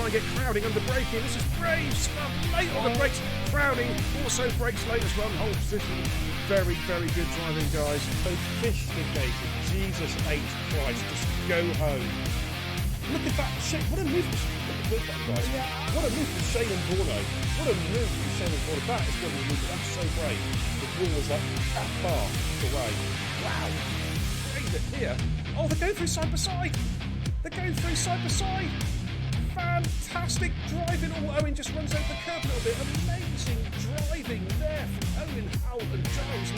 and get crowding under braking. This is brave stuff. Late on the brakes. Crowding also brakes late as well. Whole position. Very, very good driving, guys. Sophisticated. Jesus H. Christ. Just go home. Look at that shit. What a move. Look at that, guys. What a move from Shane and Borno. What a move from Shane and Borno. That is going to be a move. That's so brave. The wall was like that far away. Wow. Brave here. Oh, they're going through side by side. They're going through side by side. Fantastic driving. Oh, Owen just runs over the curb a little bit. Amazing driving there from Owen, Howell and Giles.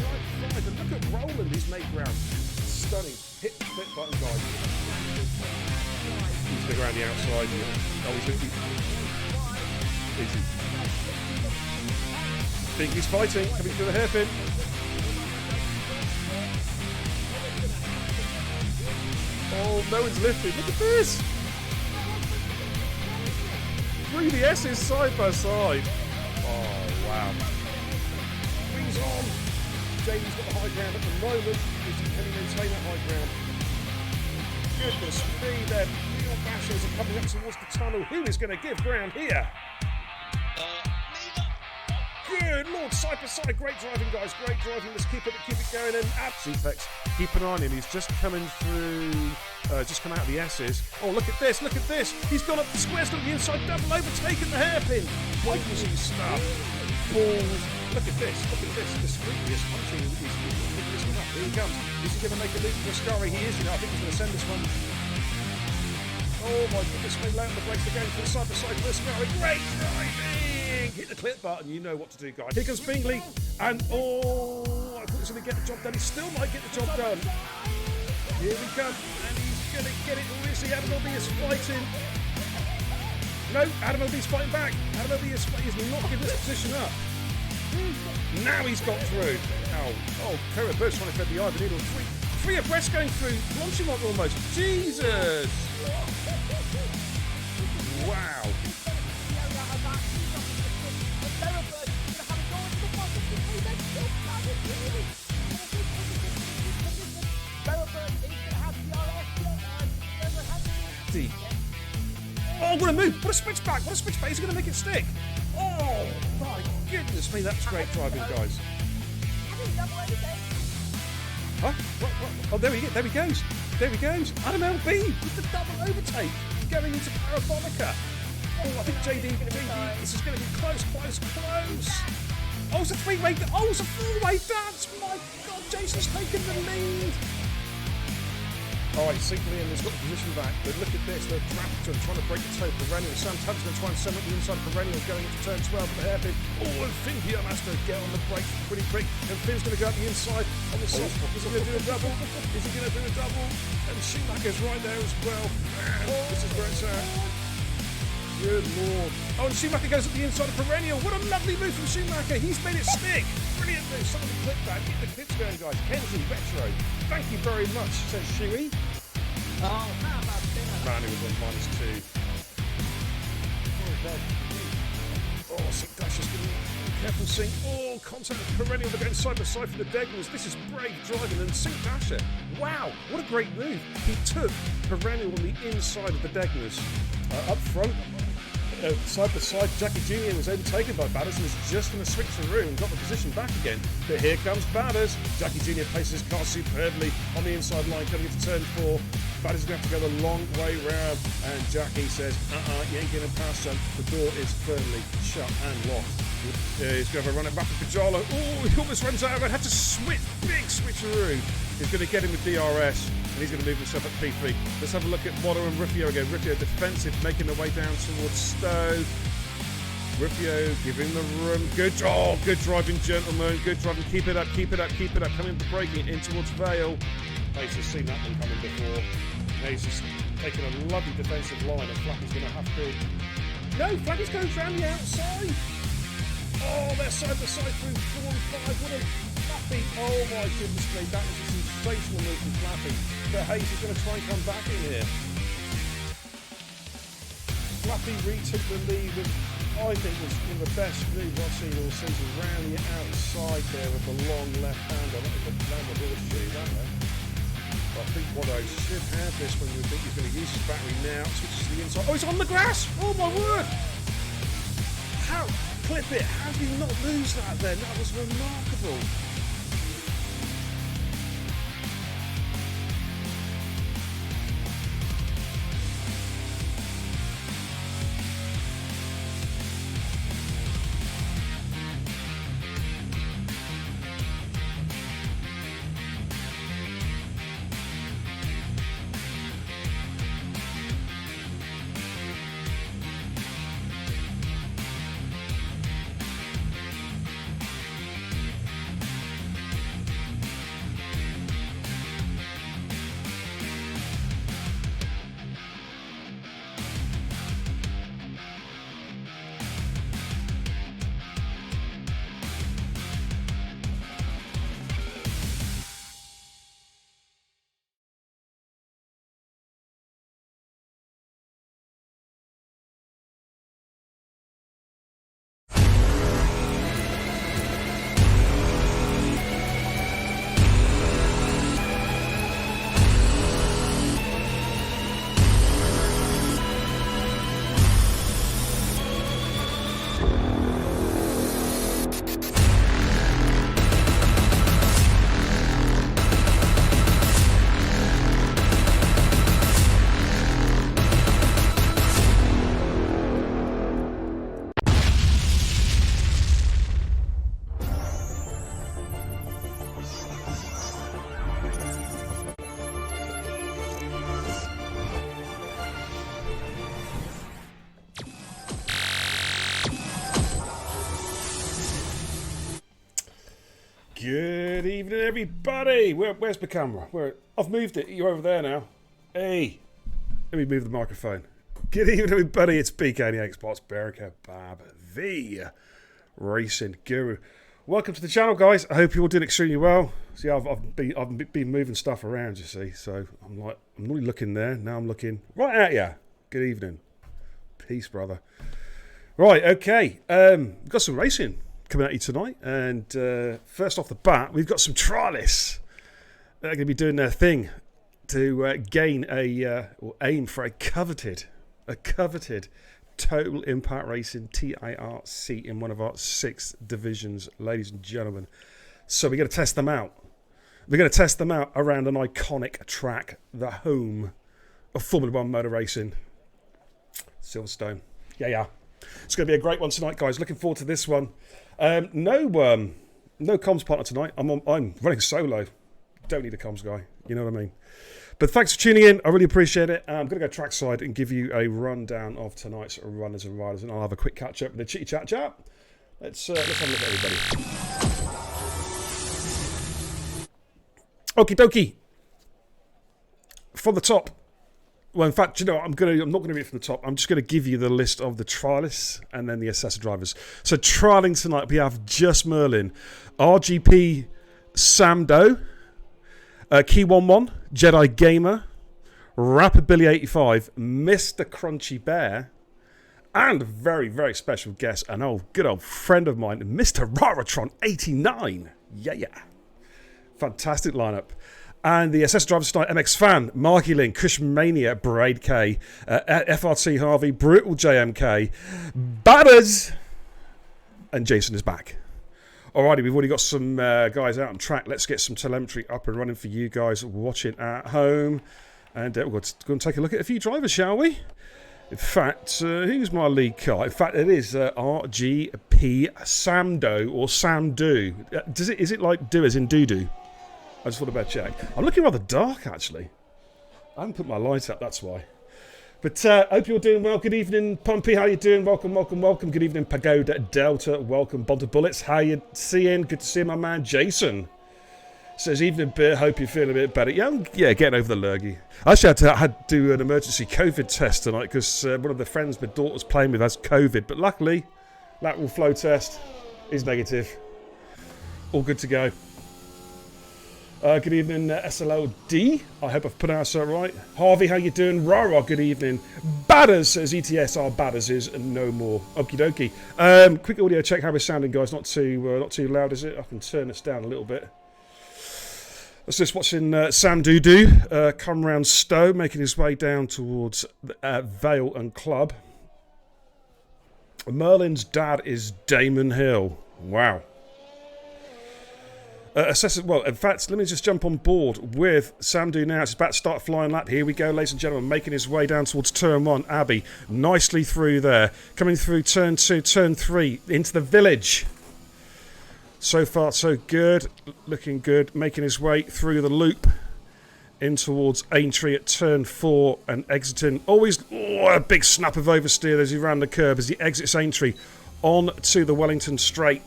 95. And look at Roland. He's made ground. Stunning. Hit the flip button, guys. He's going to go around the outside. Oh, he's going to be easy. Think he's fighting. Coming through the hairpin. Oh, no one's lifted. Look at this. Through the S's side by side. Oh, wow. Wings on. Jamie's got the high ground at the moment. Can he maintain that high ground? Goodness me, their real bashers are coming up towards the tunnel. Who is going to give ground here? Good Lord, side by side. Great driving, guys. Great driving. Let's keep it going. And Apex, keep an eye on him. He's just coming through, just come out of the S's. Oh, look at this. Look at this. He's gone up the square, still on the inside, double overtaken the hairpin. Wonderful stuff. Balls. Look at this. Look at this. Discreetly is punching. He's picking this one up. Here he comes. Is he going to make a loop for Ascari? He is. I think he's going to send this one. Oh my goodness, we lay on the brakes again from side to side for Ascari. Great driving! Hit the clip button, you know what to do, guys. Here comes Bingley, and I thought he was going to get the job done. He still might get the job done. Here we come, and he's going to get it. Or is he? Adam L.B. is fighting. No, Adam L.B.'s fighting back. Adam L.B. is not giving this position up. Now he's got through. Oh, Kerr Bush trying to thread the eye of the needle. Three abreast going through. Blanchimont almost. Jesus! Wow. Oh, what a move! What a switchback! What a switchback! He's going to make it stick! Oh, my goodness me, that's great driving, guys. Huh? What? Oh, there he goes. There he goes. Adam L.B. with the double overtake going into Parabonica. Oh, I think JD, this is going to be close. Oh, it's a three-way. Oh, it's a four-way dance. My God, Jason's taken the lead. All right, Sinclair has got the position back, but look at this. They're trying to break the toe. Perennial. Sam Tubbs going to try and send up the inside of Perennial going into turn 12 for the hairpin. Oh, and Finn Pierre has to get on the brakes pretty quick. And Finn's going to go up the inside on the soft. Is he going to do a double? Is he going to do a double? And Schumacher's right there as well. Man, this is where it's at. Good Lord. Oh, and Schumacher goes up the inside of Perennial. What a lovely move from Schumacher. He's made it stick. Brilliant move. Some of the clip back. Get the clips going, guys. Kenzie, Retro. Thank you very much, says Shuey. Oh, how about dinner? Man, he was on -2. Oh, Sink Dash is going to be careful, Sink. Oh, contact with Perennial. They're going side by side for the Degners. This is brave driving. And Sink Dasher, wow, what a great move. He took Perennial on the inside of the Degners. Up front, side by side, Jackie Jr. was overtaken by Batters and was just going to switch the room and got the position back again. But here comes Batters. Jackie Jr. places his car superbly on the inside line coming into turn 4. Batters is going to have to go the long way round. And Jackie says, you ain't getting past him. The door is firmly shut and locked. He's going to have a run it back with Pajalo. Oh, he almost runs out of it. Had to switch, big switcheroo. He's going to get him with DRS. And he's going to move himself at P3. Let's have a look at Watto and Rufio again. Rufio defensive, making their way down towards Stowe. Rufio giving the room. Good driving, gentlemen. Good driving. Keep it up. Coming to braking in towards Vale. He's just seen that one coming before. Now he's just taking a lovely defensive line, and Flappy's going to have to. No, Flappy's going around the outside. Oh, they're side by side through 4 and 5. What a Flappy. Oh my goodness me, that was a sensational move from Flappy. But Hayes is going to try and come back in here. Flappy retook the lead with, I think, was one of the best moves I've seen all season. Round the outside there with the long left hander. That was a horseshoe, that way. I think what I should have this when we think he's going to use his battery now. Switches to the inside. Oh, he's on the grass! Oh my word! How? Clip it! How did he not lose that then? That was remarkable. Good evening, everybody. Where's the camera? I've moved it. You're over there now. Hey, let me move the microphone. Good evening, everybody. It's BK, the Xbox Berica Bab, the racing guru. Welcome to the channel, guys. I hope you're all doing extremely well. See, I've been moving stuff around, you see. So I'm not really looking there. Now I'm looking right at you. Good evening. Peace, brother. Right, okay. We've got some racing coming at you tonight, and first off the bat, we've got some trialists that are going to be doing their thing to gain or aim for a coveted Total Impact Racing TIR seat in one of our 6 divisions, ladies and gentlemen. So we're going to test them out. We're going to test them out around an iconic track, the home of Formula 1 motor racing, Silverstone. Yeah. It's going to be a great one tonight, guys. Looking forward to this one. No comms partner tonight. I'm running solo. Don't need a comms guy. You know what I mean? But thanks for tuning in. I really appreciate it. I'm going to go trackside and give you a rundown of tonight's runners and riders, and I'll have a quick catch up with the chitty chat. Let's have a look at everybody. Okie dokie. From the top. Well, in fact, you know, I'm not going to read it from the top. I'm just going to give you the list of the trialists and then the assessor drivers. So trialing tonight, we have Just Merlin, RGP Sam Doe, Key 11, Jedi Gamer, Rapid Billy 85, Mr. Crunchy Bear, and a very, very special guest, an good old friend of mine, Mr. Raratron 89. Yeah. Fantastic lineup. And the assessor drivers tonight, MX Fan, Marky Link, Cushmania, Braid K, FRT Harvey, Brutal JMK, Batters, and Jason is back. Alrighty, we've already got some guys out on track. Let's get some telemetry up and running for you guys watching at home. And we're going to take a look at a few drivers, shall we? In fact, who's my lead car? In fact, it is RGP Samdo or Samdo. Is it like do as in doo-doo? I just thought about check. I'm looking rather dark, actually. I haven't put my light up, that's why. But hope you're doing well. Good evening, Pumpy. How you doing? Welcome. Good evening, Pagoda Delta. Welcome, Bonta Bullets. How you seeing? Good to see my man, Jason. Says, evening, beer. Hope you're feeling a bit better. Yeah, getting over the lurgy. I actually had to do an emergency COVID test tonight because one of the friends my daughter's playing with has COVID. But luckily, lateral flow test is negative. All good to go. Good evening, SLOD. I hope I've pronounced that right. Harvey, how you doing? Rara, good evening. Batters says ETS, our Batters is no more. Okie dokie. Quick audio check how we're sounding, guys. Not too loud, is it? I can turn this down a little bit. I was just watching Sam Doodoo come round Stowe, making his way down towards Vale and Club. Merlin's dad is Damon Hill. Wow. Well, in fact, let me just jump on board with Sam Doodoo now. It's about to start a flying lap. Here we go, ladies and gentlemen, making his way down towards turn 1. Abbey, nicely through there. Coming through turn 2, turn 3, into the village. So far, so good. Looking good. Making his way through the loop in towards Aintree at turn 4 and exiting. Always a big snap of oversteer as he ran the curb as he exits Aintree on to the Wellington Straight.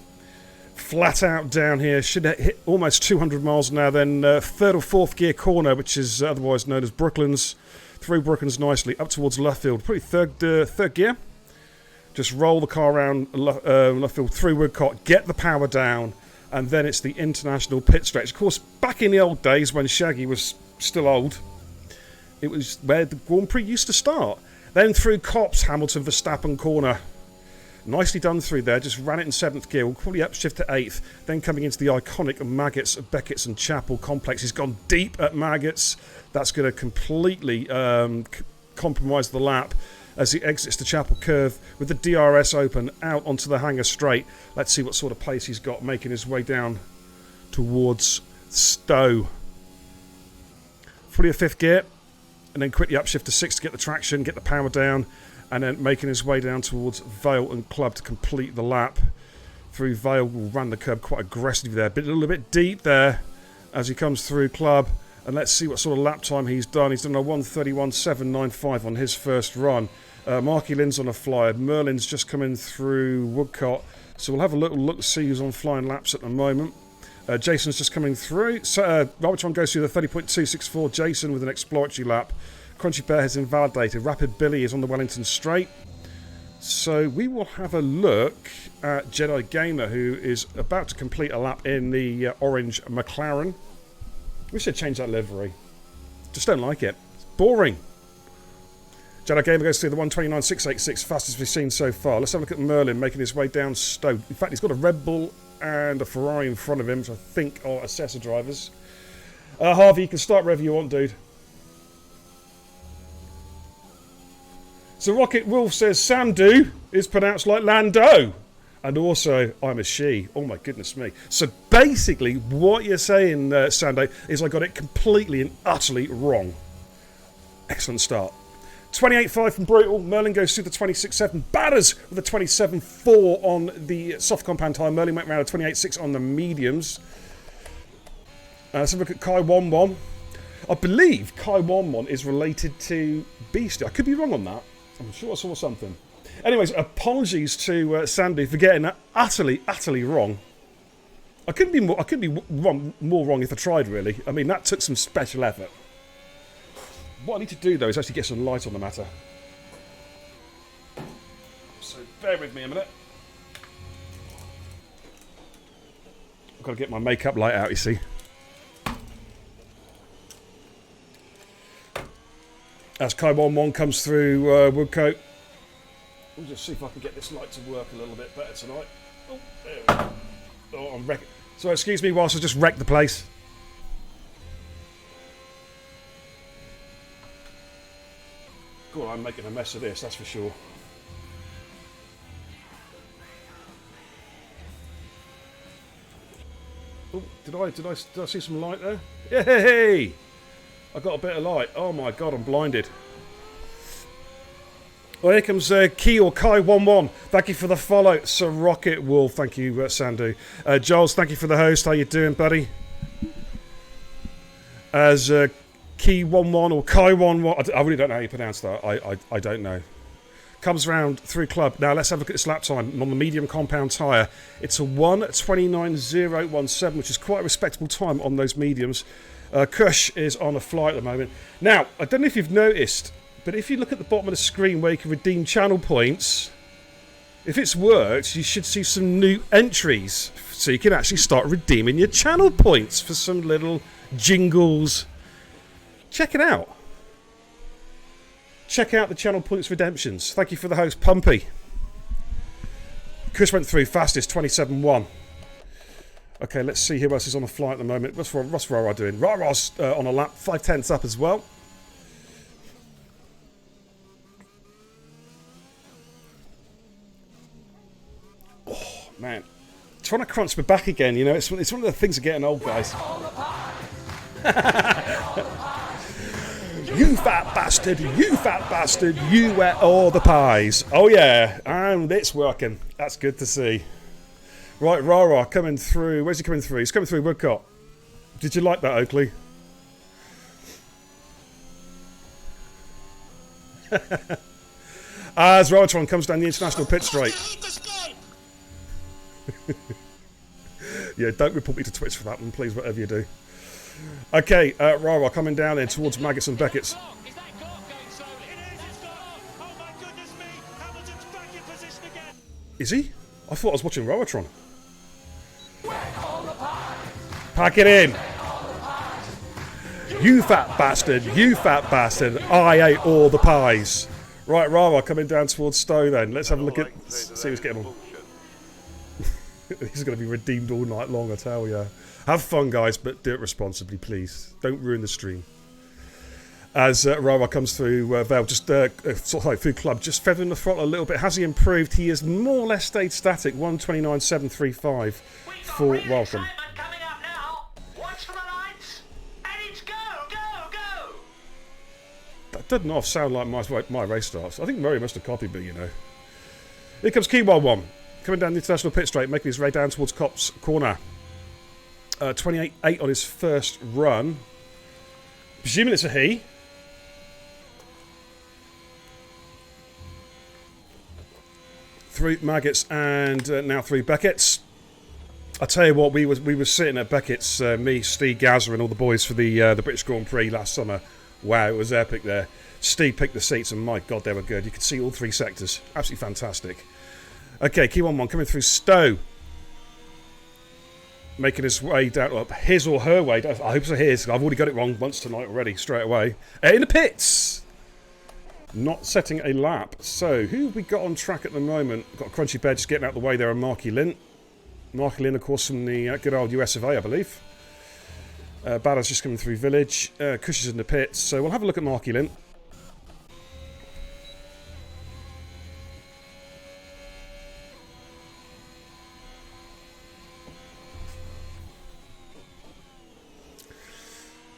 Flat out down here. Should hit almost 200 miles an hour. Then third or fourth gear corner, which is otherwise known as Brooklands. Through Brooklands nicely up towards Luffield. Probably third gear. Just roll the car around Luffield through Woodcote, get the power down, and then it's the international pit stretch. Of course, back in the old days when Shaggy was still old, it was where the Grand Prix used to start. Then through Copse, Hamilton, Verstappen corner. Nicely done through there, just ran it in 7th gear, will probably upshift to 8th. Then coming into the iconic Maggots, Beckett's and Chapel complex. He's gone deep at Maggots. That's going to completely compromise the lap as he exits the Chapel curve with the DRS open out onto the Hangar Straight. Let's see what sort of pace he's got making his way down towards Stowe. Fully a 5th gear and then quickly upshift to 6th to get the traction, get the power down, and then making his way down towards Vale and Club to complete the lap. Through Vale, will run the curb quite aggressively there, but a little bit deep there as he comes through Club. And let's see what sort of lap time he's done. He's done a 1:31.795 on his first run. Marky Lynn's on a flyer. Merlin's just coming through Woodcote. So we'll have a little look to see who's on flying laps at the moment. Jason's just coming through. So, Robert goes through the 30.264. Jason with an exploratory lap. Crunchy Bear has invalidated. Rapid Billy is on the Wellington Straight. So we will have a look at Jedi Gamer, who is about to complete a lap in the orange McLaren. We should change that livery. Just don't like it. It's boring. Jedi Gamer goes through the 1:29.686, fastest we've seen so far. Let's have a look at Merlin making his way down Stowe. In fact, he's got a Red Bull and a Ferrari in front of him, which I think are Assessor drivers. Harvey, you can start wherever you want, dude. So Rocket Wolf says Sandu is pronounced like Lando. And also, I'm a she. Oh my goodness me. So basically, what you're saying, Sando, is I got it completely and utterly wrong. Excellent start. 28.5 from Brutal. Merlin goes through the 26.7. Batters with a 27.4 on the soft compound tyre. Merlin went around a 28.6 on the mediums. Let's have a look at Kai Wonwon. I believe Kai Wonwon is related to Beastie. I could be wrong on that. I'm sure I saw something. Anyways, apologies to Sandy for getting that utterly wrong. I couldn't be more wrong if I tried, really. I mean, that took some special effort. What I need to do, though, is actually get some light on the matter. So bear with me a minute. I've got to get my makeup light out, you see. As Kai 1-1 comes through Woodcote. We'll just see if I can get this light to work a little bit better tonight. Oh, there we go. Oh, I'm wrecking. So excuse me whilst I just wreck the place. God, I'm making a mess of this, that's for sure. Oh, did I see some light there? Yay! I got a bit of light. Oh my God, I'm blinded. Well, here comes Key or Kai11. Thank you for the follow. Sir Rocket Wolf. Thank you, Sandu. Giles, thank you for the host. How you doing, buddy? As Key11 or Kai11. I really don't know how you pronounce that. I don't know. Comes round through Club. Now, let's have a look at this lap time. On the medium compound tyre, it's a 1:29.017, which is quite a respectable time on those mediums. Kush is on a fly at the moment. Now, I don't know if you've noticed, but if you look at the bottom of the screen where you can redeem channel points, if it's worked, you should see some new entries. So you can actually start redeeming your channel points for some little jingles. Check it out. Check out the channel points redemptions. Thank you for the host, Pumpy. Chris went through fastest, 27.1. Okay, let's see who else is on the fly at the moment. What's Rara doing? Rara's on a lap, 5/10 up as well. Oh, man. Trying to crunch my back again, you know, it's one of the things of getting old, guys. You fat bastard, you fat bastard, you ate all the pies. Oh yeah, and it's working. That's good to see. Right, Rara coming through. Where's he coming through? He's coming through Woodcott. Did you like that, Oakley? As Raratron comes down the international pit straight. Yeah, don't report me to Twitch for that one, please, whatever you do. Okay, Rara coming down there towards Maggots and Beckett's. Is he? I thought I was watching Raratron. Pack it in. You fat bastard, you fat bastard. I ate all the pies. Right, Rara coming down towards Stowe then. Let's have a look at, see who's getting on. He's going to be redeemed all night long, I tell you. Have fun, guys, but do it responsibly, please. Don't ruin the stream. As Rara comes through Vale, just sort of through Club, just feathering the throttle a little bit. Has he improved? He has more or less stayed static. 129.735 for welcome. That doesn't half sound like my race starts. I think Murray must have copied me, you know. Here comes Keywell 1. Coming down the international pit straight, making his way down towards Copse Corner. 28.8 on his first run. Presuming it's a he. Three Maggots and now 3 Beckett's. I tell you what, we were sitting at Beckett's, me, Steve Gazza and all the boys for the British Grand Prix last summer. Wow, it was epic there. Steve picked the seats and my God, they were good. You could see all 3 sectors. Absolutely fantastic. Okay, key 1-1 coming through Stowe. Making his way down, up his or her way. I hope so his. I've already got it wrong once tonight already, straight away. In the pits! Not setting a lap. So, who have we got on track at the moment? Got Crunchy Bear just getting out of the way there and Marky Lynn. Marky Lynn, of course, from the good old US of A, I believe. Badder's just coming through Village. Cush is in the pits. So, we'll have a look at Marky Lynn.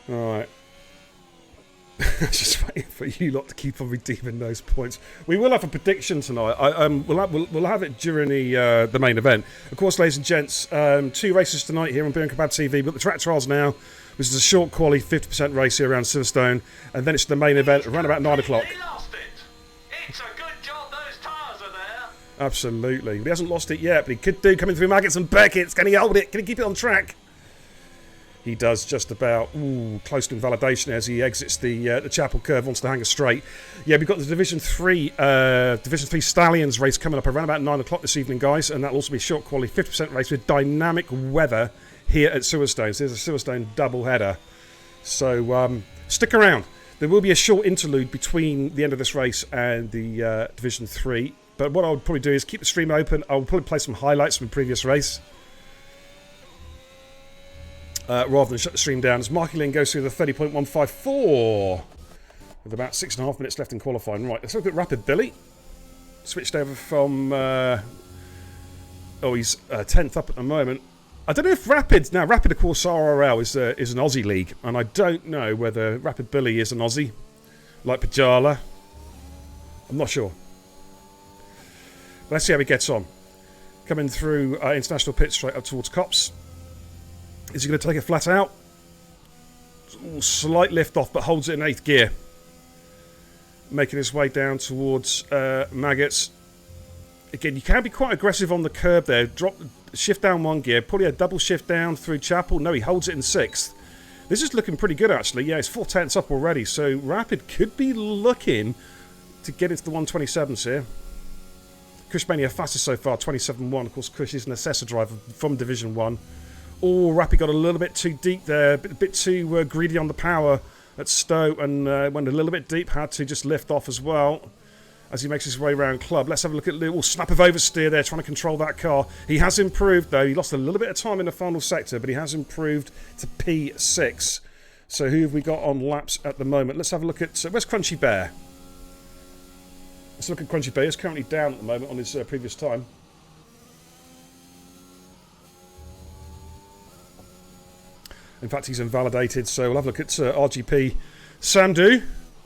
Alright. Just waiting for you lot to keep on redeeming those points. We will have a prediction tonight. We'll have it during the main event. Of course, ladies and gents, 2 races tonight here on Beer and Kebab TV. But the track trials now, which is a short quali 50% race here around Silverstone. And then it's the main event around about 9 o'clock. It's a good job those tyres are there. Absolutely. He hasn't lost it yet, but he could do coming through Maggots and Beckett's. Can he hold it? Can he keep it on track? He does just about close to invalidation as he exits the Chapel Curve onto the Hanger Straight. Yeah, we've got the Division 3 Stallions race coming up around about 9 o'clock this evening, guys, and that'll also be a short quality 50% race with dynamic weather here at Silverstone. So there's a Silverstone double header. So stick around. There will be a short interlude between the end of this race and the Division 3. But what I would probably do is keep the stream open. I'll probably play some highlights from the previous race. Rather than shut the stream down, as Marky Lynn goes through the 30.154 with about 6.5 minutes left in qualifying. Right, let's look at Rapid Billy. Switched over from... he's 10th up at the moment. I don't know if Rapid... Now, Rapid, of course, RRL is an Aussie league, and I don't know whether Rapid Billy is an Aussie, like Pajala. I'm not sure. Let's see how he gets on. Coming through international pit straight up towards Copse. Is he going to take it flat out? Ooh, slight lift off, but holds it in 8th gear. Making his way down towards Maggots. Again, you can be quite aggressive on the curb there. Shift down 1 gear. Probably a double shift down through Chapel. No, he holds it in 6th. This is looking pretty good, actually. Yeah, it's 4/10 up already. So Rapid could be looking to get into the 127s here. Cushmania fastest so far, 27.1. Of course, Cush is an assessor driver from Division 1. Oh, Rapid got a little bit too deep there, a bit too greedy on the power at Stowe and went a little bit deep, had to just lift off as well. as he makes his way around Club. Let's have a look at a little snap of oversteer there, trying to control that car. He has improved, though. He lost a little bit of time in the final sector, but he has improved to P6. So who have we got on laps at the moment? Let's have a look at... where's Crunchy Bear? Let's look at Crunchy Bear. He's currently down at the moment on his previous time. In fact, he's invalidated, so we'll have a look at RGP Sando.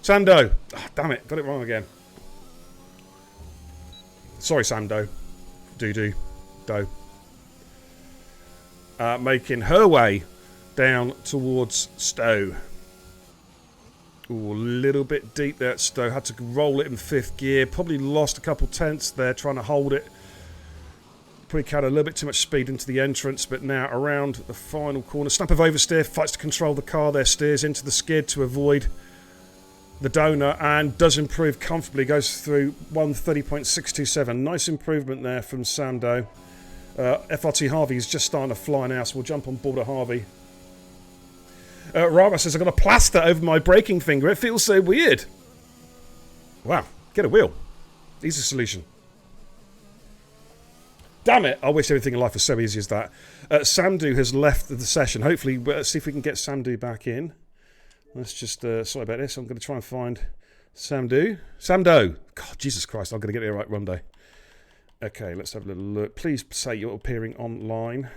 Oh, damn it, got it wrong again. Sorry, Sando. Do. Making her way down towards Stowe. Ooh, a little bit deep there at Stowe. Had to roll it in 5th gear. Probably lost a couple tenths there trying to hold it. Probably carried a little bit too much speed into the entrance, but now around the final corner. Snap of oversteer, fights to control the car there, steers into the skid to avoid the donor and does improve comfortably. Goes through 1:30.627. Nice improvement there from Sando. FRT Harvey is just starting to fly now, so we'll jump on board of Harvey. Rama says, I've got a plaster over my braking finger. It feels so weird. Wow, get a wheel. Easy solution. Damn it, I wish everything in life was so easy as that. Samdu has left the session. Hopefully, let's see if we can get Samdu back in. Let's just, sorry about this. I'm going to try and find Samdo. God, Jesus Christ, I'm going to get it right one day. Okay, let's have a little look. Please say you're appearing online.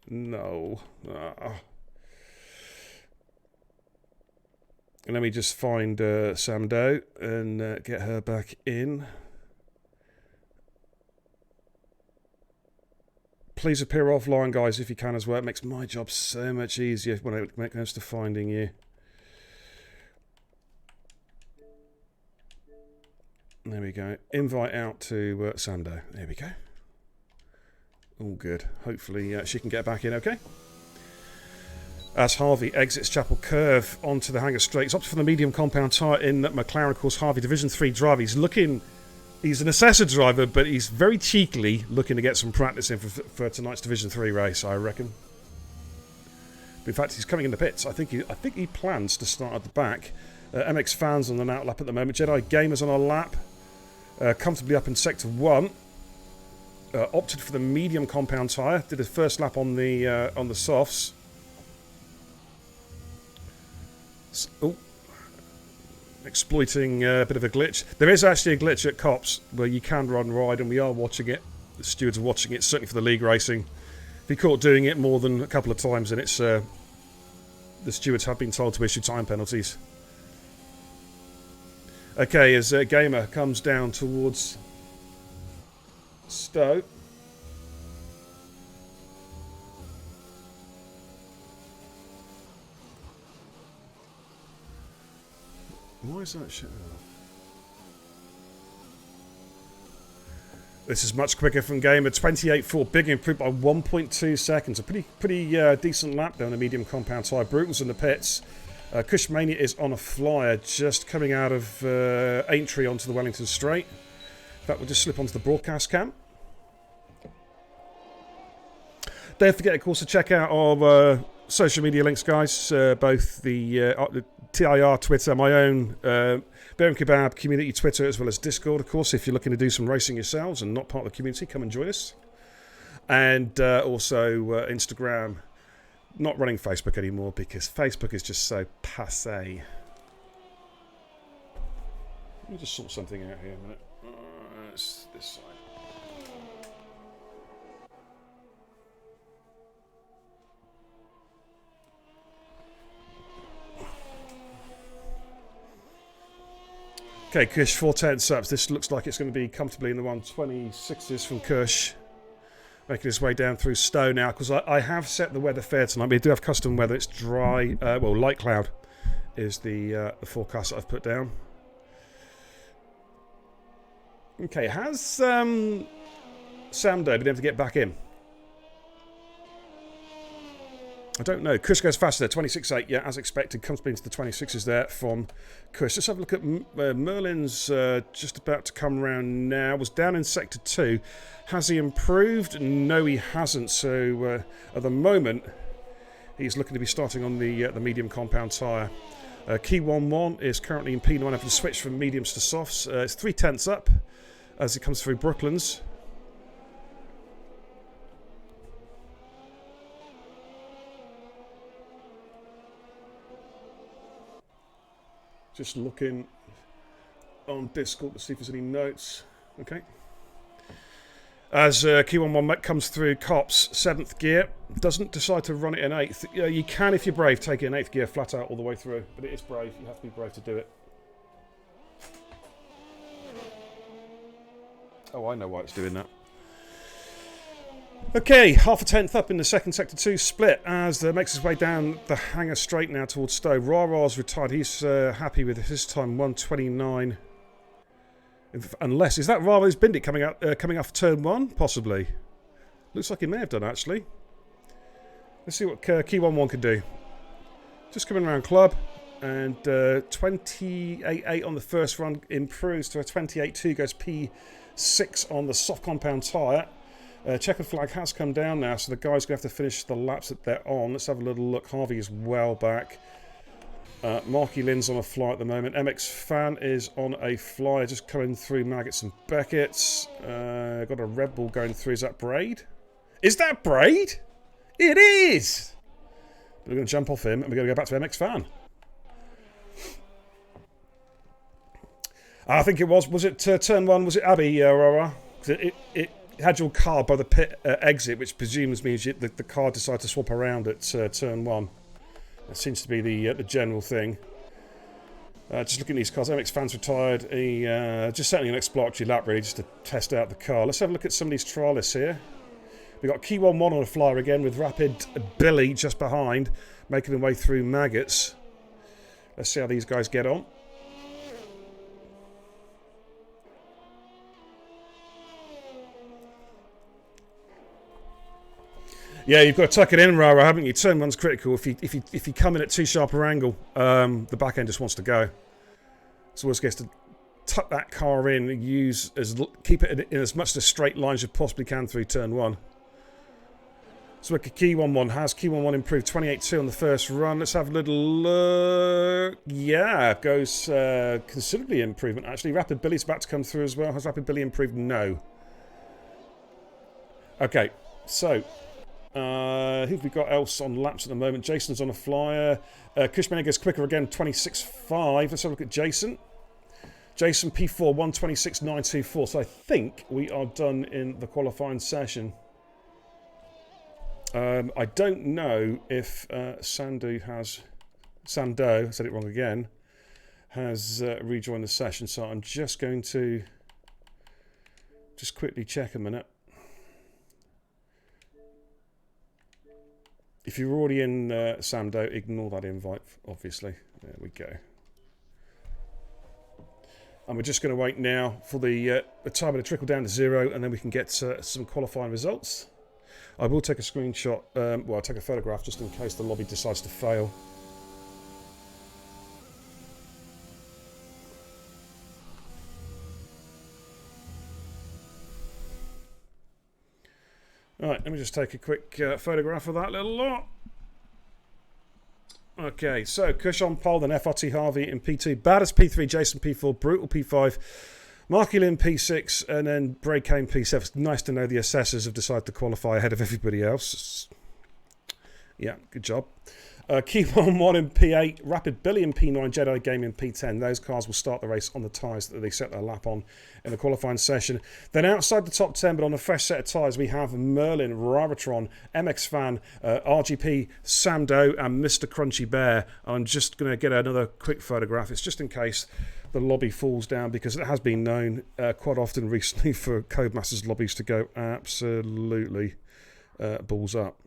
No. Let me just find Samdo and get her back in. Please appear offline, guys, if you can as well. It makes my job so much easier when it comes to finding you. There we go. Invite out to Sando. There we go. All good. Hopefully she can get back in okay. As Harvey exits Chapel Curve onto the Hangar Straight, he's opted for the medium compound tyre in McLaren. Of course, Harvey, Division 3 driver. He's an assessor driver, but he's very cheekily looking to get some practice in for tonight's Division 3 race, I reckon. But in fact, he's coming in the pits. I think he plans to start at the back. MX Fans on an outlap at the moment. Jedi Gamers on a lap. Comfortably up in Sector 1. Opted for the medium compound tyre. Did his first lap on the softs. Exploiting a bit of a glitch. There is actually a glitch at Cops where you can run ride, and we are watching it. The stewards are watching it, certainly for the league racing. If you're caught doing it more than a couple of times, then it's the stewards have been told to issue time penalties. Okay, as Gamer comes down towards Stowe. Why is that shit? This is much quicker from Gamer. 28.4, big improved by 1.2 seconds. A pretty decent lap down the medium compound tyre. Brutal's in the pits. Cushmania is on a flyer, just coming out of Aintree onto the Wellington Straight. In fact, we'll just slip onto the broadcast cam. Don't forget, of course, to check out our social media links, guys. Both the TIR Twitter, my own Bear and Kebab community Twitter, as well as Discord, of course. If you're looking to do some racing yourselves and not part of the community, come and join us. And also Instagram. Not running Facebook anymore because Facebook is just so passé. Let me just sort something out here a minute. It's this side. Okay, Kush, 410 subs. This looks like it's going to be comfortably in the 126s from Kush. Making his way down through Stowe now, because I have set the weather fair tonight. We do have custom weather. It's dry. Well, light cloud is the forecast that I've put down. Okay, has Samdo been able to get back in? I don't know. Kush goes faster there, 26.8. Yeah, as expected. Comes into the 26s there from Kush. Let's have a look at Merlin's just about to come around now. Was down in Sector 2. Has he improved? No, he hasn't. So at the moment, he's looking to be starting on the medium compound tyre. Key 1-1 is currently in P9 having to switch from mediums to softs. It's 3/10 up as it comes through Brooklands. Just looking on Discord to see if there's any notes. Okay. As Key 1-1 comes through Cops, 7th gear, doesn't decide to run it in 8th. You can, if you're brave, take it in 8th gear flat out all the way through, but it is brave. You have to be brave to do it. Oh, I know why it's doing that. Okay, half a 10th up in the second Sector 2 split as makes his way down the hangar straight now towards Stowe. Rara's retired. He's happy with his time, 1:29. Unless, is that Rara's Bindit coming off turn 1? Possibly. Looks like he may have done, actually. Let's see what Key 1-1 can do. Just coming around club. And 28.8 on the first run improves to a 28.2. Goes P6 on the soft compound tyre. Checkered flag has come down now, so the guys going to have to finish the laps that they're on. Let's have a little look. Harvey is well back. Marky Lynn's on a fly at the moment. MX Fan is on a fly, just coming through Maggots and Beckett's. Got a Red Bull going through. Is that Braid? Is that Braid? It is! We're going to jump off him and we're going to go back to MX Fan. I think it was it turn 1? Was it Abby, Rara? It had your car by the pit exit, which presumes means the car decided to swap around at turn 1. That seems to be the general thing. Just looking at these cars, MX Fan's retired. He just certainly an exploratory lap really, just to test out the car. Let's have a look at some of these trialists here. We've got Key 1-1 on a flyer again with Rapid Billy just behind, making their way through Maggots. Let's see how these guys get on. Yeah, you've got to tuck it in, Rara, haven't you? Turn 1's critical. If you come in at too sharp a angle, the back end just wants to go. So worst case to tuck that car in, keep it in as much of a straight line as you possibly can through turn 1. So look at Key 1-1. Has Key 1-1 improved 28.2 on the first run? Let's have a little look. Yeah, goes considerably improvement actually. Rapid Billy's about to come through as well. Has Rapid Billy improved? No. Okay, so who have we got else on laps at the moment? Jason's on a flyer. Kushman goes quicker again, 26.5. Let's have a look at Jason. Jason P4, 126.924. So I think we are done in the qualifying session. I don't know if Sando, I said it wrong again, has rejoined the session. So I'm just going to just quickly check a minute. If you're already in Sando, ignore that invite, obviously. There we go. And we're just going to wait now for the timer to trickle down to 0, and then we can get some qualifying results. I will take a screenshot, well, I'll take a photograph just in case the lobby decides to fail. Alright, let me just take a quick photograph of that little lot. Okay, so Kush on pole, then FRT Harvey in P2, Baddest P3, Jason P4, Brutal P5, Marky Lynn P6, and then Bray Kane P7. It's nice to know the assessors have decided to qualify ahead of everybody else. Yeah, good job. Key 1-1 in P8, Rapid Billy in P9, Jedi Game in P10. Those cars will start the race on the tyres that they set their lap on in the qualifying session. Then outside the top 10, but on a fresh set of tyres, we have Merlin, Raratron, MX Fan, RGP, Sando, and Mr. Crunchy Bear. I'm just going to get another quick photograph. It's just in case the lobby falls down, because it has been known quite often recently for Codemasters lobbies to go absolutely balls up.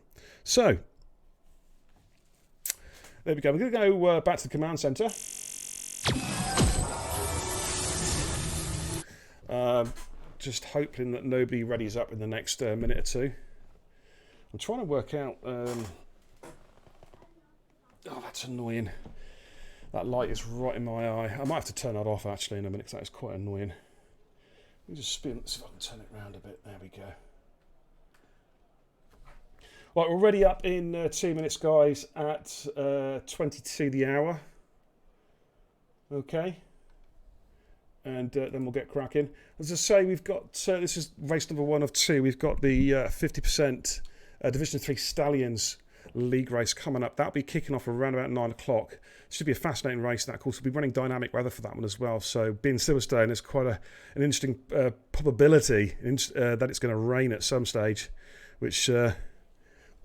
So, there we go. We're going to go back to the command centre. Just hoping that nobody readies up in the next minute or two. I'm trying to work out... oh, that's annoying. That light is right in my eye. I might have to turn that off actually in a minute, because that is quite annoying. Let me just spin, see if I can turn it around a bit. There we go. Right, we're already up in 2 minutes, guys, at 22 the hour. Okay. And then we'll get cracking. As I say, we've got, this is race number 1 of 2. We've got the 50% Division 3 Stallions League race coming up. That'll be kicking off around about 9 o'clock. Should be a fascinating race. That, of course, we'll be running dynamic weather for that one as well. So being Silverstone, there's quite an interesting probability that it's going to rain at some stage, which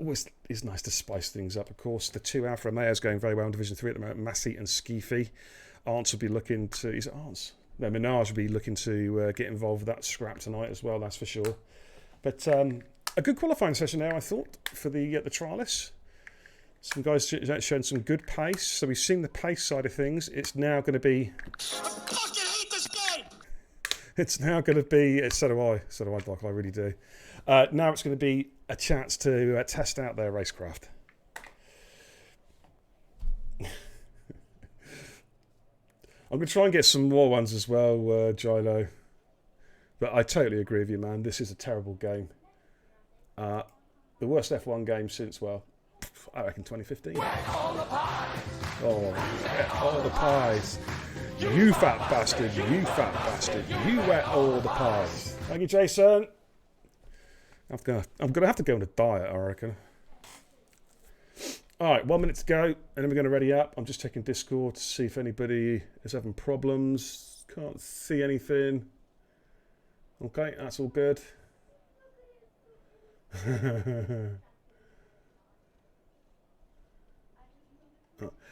always is nice to spice things up, of course. The 2 Alfa Romeos going very well in Division 3 at the moment. Massey and Skeefy. Arndt will be looking to... Is it Arndt's? No, Minaj will be looking to get involved with that scrap tonight as well, that's for sure. But a good qualifying session there, I thought, for the trialists. Some guys showing some good pace. So we've seen the pace side of things. It's now going to be... I fucking hate this game! It's now going to be... So do I, Michael, I really do. Now it's going to be a chance to test out their racecraft. I'm going to try and get some more ones as well, Gilo. But I totally agree with you, man. This is a terrible game. The worst F1 game since, well, I reckon 2015. All the pies. Oh, all the pies. You fat bastard, you fat bastard. You wet all the pies. Thank you, Jason. I'm gonna have to go on a diet, I reckon. Alright, 1 minute to go, and then we're going to ready up. I'm just checking Discord to see if anybody is having problems. Can't see anything. Okay, that's all good.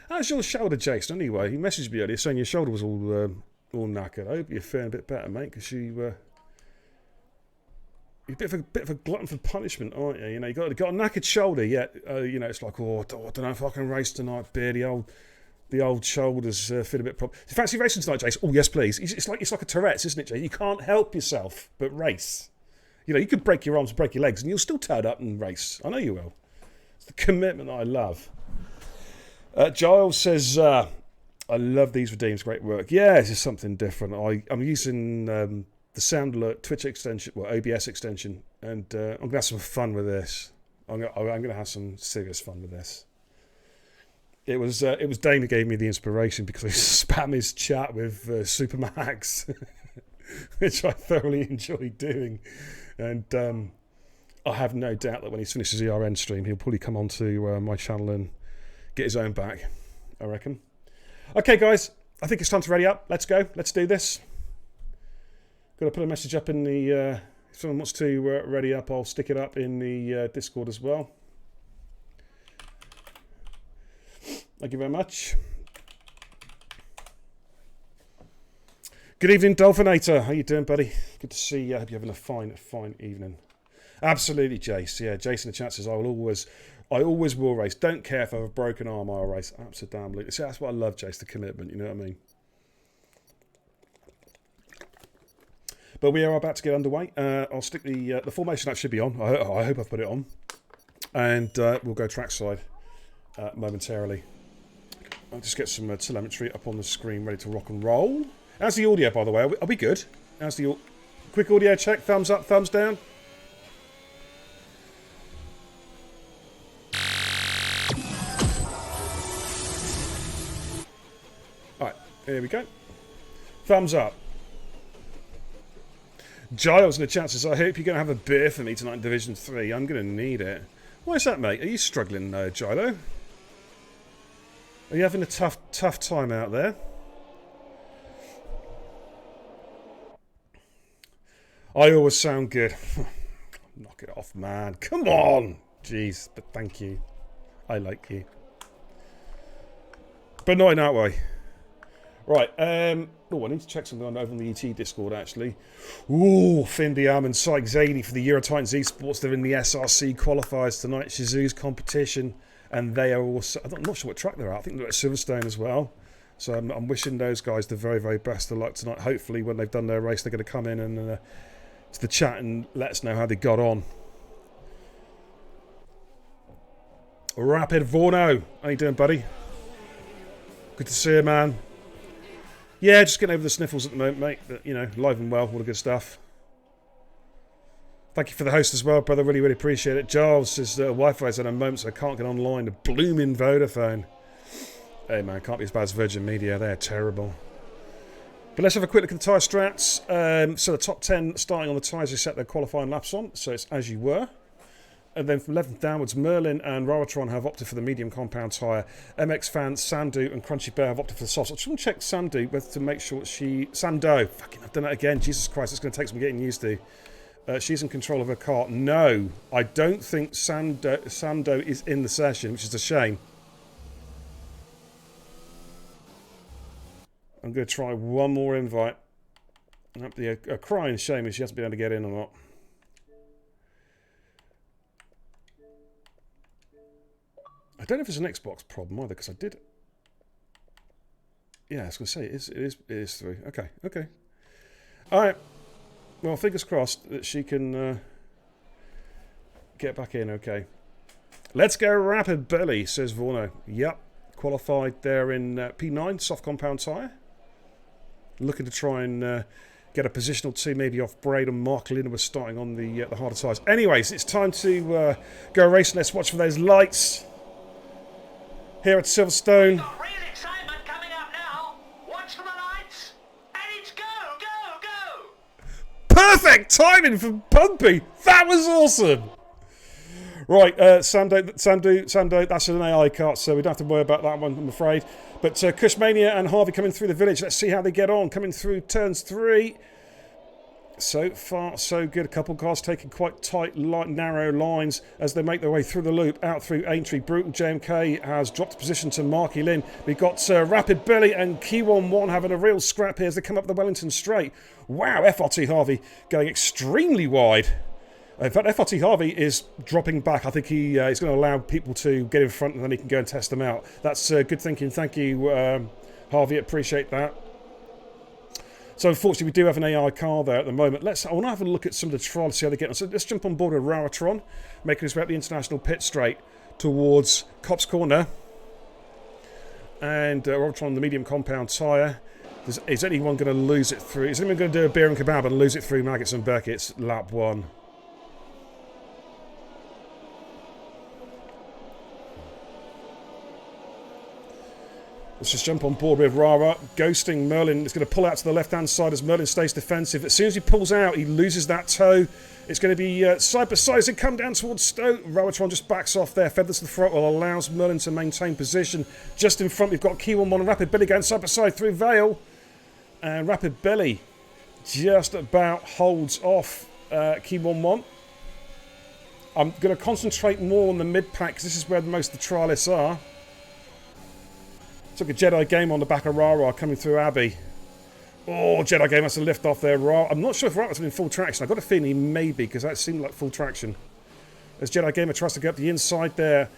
How's your shoulder, Jason, anyway? He messaged me earlier saying your shoulder was all knackered. I hope you're feeling a bit better, mate, because you're a bit of a glutton for punishment, aren't you? You know, you got a knackered shoulder, yet you know, it's like, oh, I don't know if I can race tonight, beer. The old shoulders feel a bit problem. Do you fancy racing tonight, Jace? Oh yes, please. It's like a Tourette's, isn't it, Jay? You can't help yourself but race. You know, you could break your arms and break your legs, and you'll still turn up and race. I know you will. It's the commitment that I love. Giles says, I love these redeems. Great work. Yeah, this is something different. I'm using the Sound Alert Twitch extension, well, OBS extension, and I'm going to have some fun with this. I'm going to have some serious fun with this. It was Dane who gave me the inspiration because I spam his chat with Supermax, which I thoroughly enjoy doing. And I have no doubt that when he's finished his ERN stream, he'll probably come onto my channel and get his own back, I reckon. Okay, guys, I think it's time to ready up. Let's go. Let's do this. Got to put a message up in the... if someone wants to ready up, I'll stick it up in the Discord as well. Thank you very much. Good evening, Dolphinator. How you doing, buddy? Good to see you. I hope you're having a fine evening. Absolutely, Jace. Yeah, Jason, the chances I always will race. Don't care if I have a broken arm, I'll race. Absolutely. See, that's what I love, Jace, the commitment. You know what I mean? But we are about to get underway. I'll stick the formation that should be on. I hope I've put it on. And we'll go trackside momentarily. I'll just get some telemetry up on the screen, ready to rock and roll. How's the audio, by the way? Are we good? How's the quick audio check? Thumbs up, thumbs down. Alright, here we go. Thumbs up. Giles in the chances. I hope you're going to have a beer for me tonight in Division 3. I'm going to need it. Why is that, mate? Are you struggling, Gilo? Are you having a tough time out there? I always sound good. Knock it off, man. Come on. Jeez, but thank you. I like you. But not in that way. Right, oh, I need to check something on over on the ET Discord, actually. Ooh, Finn Diam and Syke Zaney for the Euro Titans Esports. They're in the SRC qualifiers tonight. Shizu's competition. And they are also... I'm not sure what track they're at. I think they're at Silverstone as well. So I'm wishing those guys the very, very best of luck tonight. Hopefully, when they've done their race, they're going to come in and to the chat and let us know how they got on. Rapid Vorno. How you doing, buddy? Good to see you, man. Yeah, just getting over the sniffles at the moment, mate. But, you know, live and well, all the good stuff. Thank you for the host as well, brother. Really, really appreciate it. Giles says Wi-Fi's at a moment, so I can't get online. The blooming Vodafone. Hey man, can't be as bad as Virgin Media. They're terrible. But let's have a quick look at the tyre strats. So the top 10 starting on the tyres they set their qualifying laps on. So it's as you were. And then from 11th downwards, Merlin and Raratron have opted for the medium compound tyre. MX Fans, Sandu and Crunchy Bear have opted for the soft. I just want to check Sandu whether to make sure Sando. Fucking, I've done it again. Jesus Christ, it's going to take some getting used to. She's in control of her car. No, I don't think Sando is in the session, which is a shame. I'm going to try one more invite. That'd be a crying shame if she hasn't been able to get in or not. I don't know if it's an Xbox problem either, because I did. Yeah, I was going to say it is through. Okay. All right. Well, fingers crossed that she can get back in. Okay. Let's go Rapid Belly, says Vorno. Yep, qualified there in P9 soft compound tyre. Looking to try and get a position or two, maybe off Braid and Mark Lynn was starting on the harder tyres. Anyways, it's time to go racing. Let's watch for those lights. Here at Silverstone. Got real excitement coming up now. Watch for the lights. And it's go. Perfect timing from Pumpy. That was awesome. Right, Sando, that's an AI kart, so we don't have to worry about that one, I'm afraid. But Kushmania and Harvey coming through the village. Let's see how they get on. Coming through turns 3. So far, so good. A couple of cars taking quite tight, narrow lines as they make their way through the loop, out through Aintree. Brutal JMK has dropped a position to Marky Lynn. We've got Rapid Billy and Key11 having a real scrap here as they come up the Wellington Straight. Wow, FRT Harvey going extremely wide. In fact, FRT Harvey is dropping back. I think he's going to allow people to get in front and then he can go and test them out. That's good thinking. Thank you, Harvey. Appreciate that. So unfortunately, we do have an AI car there at the moment. I want to have a look at some of the trials, see how they get on. So let's jump on board with Raratron, making his way up the international pit straight towards Cops Corner. And Raratron, the medium compound tyre. Is anyone going to lose it through? Is anyone going to do a beer and kebab and lose it through Maggots and Beckett's lap 1? Let's just jump on board with Rara. Ghosting Merlin is going to pull out to the left-hand side as Merlin stays defensive. As soon as he pulls out, he loses that toe. It's going to be side by side as they come down towards Stowe. Raratron just backs off there. Feathers to the throttle allows Merlin to maintain position. Just in front, we've got Key11 and Rapid Billy going side by side through Vale. And Rapid Billy just about holds off Key11. I'm going to concentrate more on the mid-pack because this is where most of the trialists are. Took a Jedi Game on the back of Rara coming through Abbey. Oh, Jedi Game has to lift off there. I'm not sure if Rara's in full traction. I've got a feeling he may be because that seemed like full traction. As Jedi Gamer tries to get up the inside there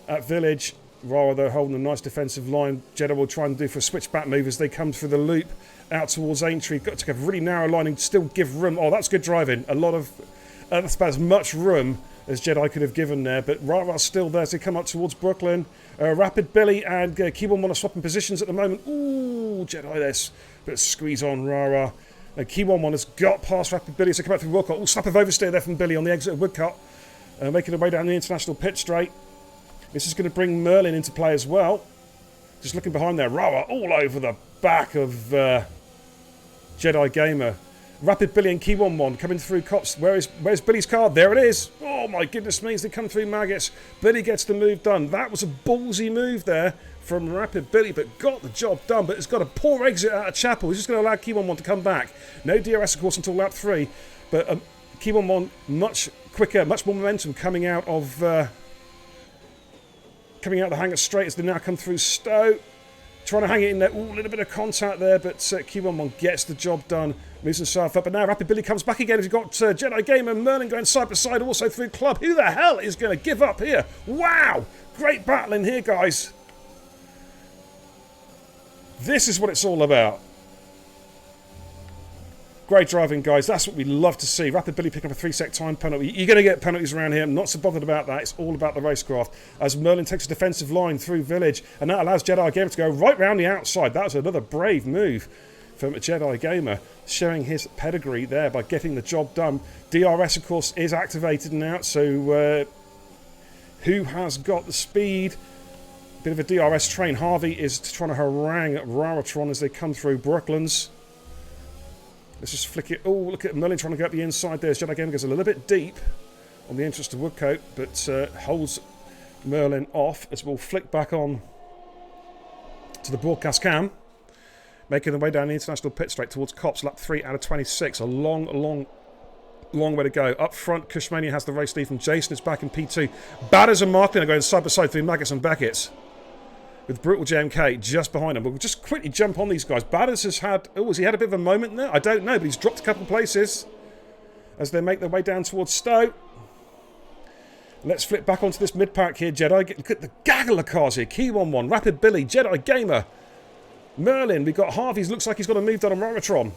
at Village. Rara, though, holding a nice defensive line. Jedi will try and do for a switchback move as they come through the loop out towards Aintree. Got to take a really narrow line and still give room. Oh, that's good driving. A lot of... that's about as much room as Jedi could have given there. But Rara's still there as they come up towards Brooklyn. Rapid Billy and Key11 are swapping positions at the moment. Ooh, Jedi, there's a bit of squeeze on Rara. Key11 has got past Rapid Billy as they come out through Woodcut. Ooh, snap of oversteer there from Billy on the exit of Woodcut. Making their way down the international pit straight. This is going to bring Merlin into play as well. Just looking behind there. Rara all over the back of Jedi Gamer. Rapid Billy and Key11 coming through Cops. Where's Billy's car? There it is. Oh my goodness me, as they come through Maggots. Billy gets the move done. That was a ballsy move there from Rapid Billy, but got the job done. But it's got a poor exit out of Chapel. He's just going to allow Key11 to come back. No DRS, of course, until lap 3. But Key11 much quicker, much more momentum coming out of the hangar straight as they now come through Stowe. Trying to hang it in there. Ooh, a little bit of contact there, but Key11 gets the job done. Moves himself up, but now Rapid Billy comes back again. He's got Jedi Gamer and Merlin going side by side, also through Club. Who the hell is going to give up here? Wow! Great battling here, guys. This is what it's all about. Great driving, guys. That's what we love to see. Rapid Billy picking up a 3-sec time penalty. You're going to get penalties around here. I'm not so bothered about that. It's all about the racecraft. As Merlin takes a defensive line through Village, and that allows Jedi Gamer to go right round the outside. That was another brave move from Jedi Gamer, showing his pedigree there by getting the job done. DRS, of course, is activated now, so who has got the speed? Bit of a DRS train. Harvey is trying to harangue Raratron as they come through Brooklands. Let's just flick it. Oh, look at Merlin trying to go up the inside there. Jedi Gamer goes a little bit deep on the entrance to Woodcote, but holds Merlin off as we'll flick back on to the broadcast cam. Making their way down the international pit straight towards Copse, lap 3 out of 26. A long way to go. Up front, Kushmania has the race lead from Jason. Is back in P2. Batters and Marklin are going side by side through Maggots and Beckett, with Brutal JMK just behind him. We'll just quickly jump on these guys. Batters has had... Oh, has he had a bit of a moment there? I don't know, but he's dropped a couple of places as they make their way down towards Stowe. Let's flip back onto this mid-pack here, Jedi. Look at the gaggle of cars here. Key11, Rapid Billy, Jedi Gamer, Merlin. We've got Harvey's. Looks like he's got a move done on Raratron.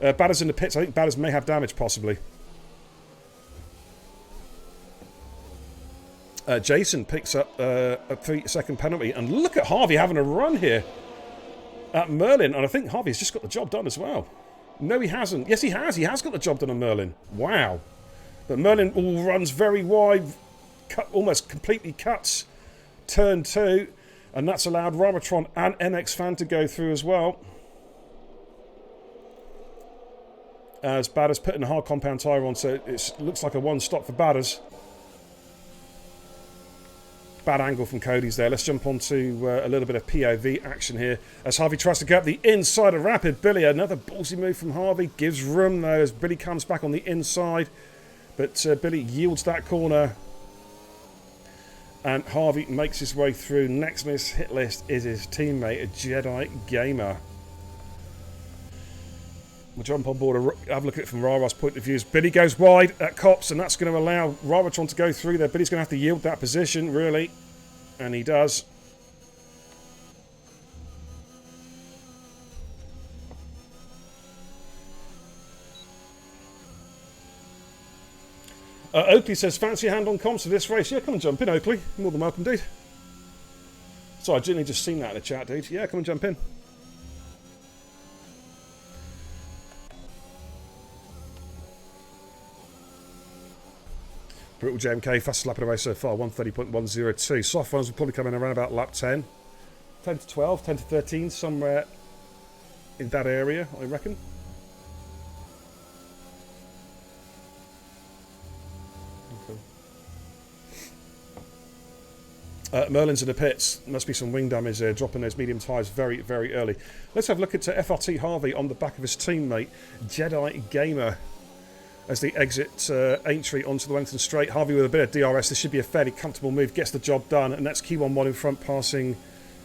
Batters in the pits. I think Batters may have damage, possibly. Jason picks up a 3-second penalty. And look at Harvey having a run here at Merlin. And I think Harvey's just got the job done as well. No, he hasn't. Yes, he has. He has got the job done on Merlin. Wow. But Merlin all runs very wide. Almost completely cuts turn 2. And that's allowed Ramatron and MX Fan to go through as well. As Batters putting a hard compound tyre on, so it looks like a one-stop for Batters. Bad angle from Cody's there. Let's jump on to a little bit of POV action here as Harvey tries to get up the inside of Rapid Billy. Another ballsy move from Harvey. Gives room, though, as Billy comes back on the inside. But Billy yields that corner. And Harvey makes his way through. Next on his hit list is his teammate, a Jedi Gamer. We'll jump on board and have a look at it from Rara's point of view. Billy goes wide at Copse, and that's going to allow Raratron to go through there. Billy's going to have to yield that position, really. And he does. Oakley says, fancy a hand on comms for this race? Yeah, come and jump in, Oakley. More than welcome, dude. Sorry, I genuinely just seen that in the chat, dude. Yeah, come and jump in. Brutal JMK, fastest lap of the race so far, 1:30.102. Soft ones will probably come in around about lap 10. 10 to 12, 10 to 13, somewhere in that area, I reckon. Okay. Merlin's in the pits. Must be some wing damage there, dropping those medium tyres very, very early. Let's have a look at FRT Harvey on the back of his teammate, Jedi Gamer, as they exit Aintree onto the Wellington Straight. Harvey with a bit of DRS. This should be a fairly comfortable move. Gets the job done. And that's Key11 in front, passing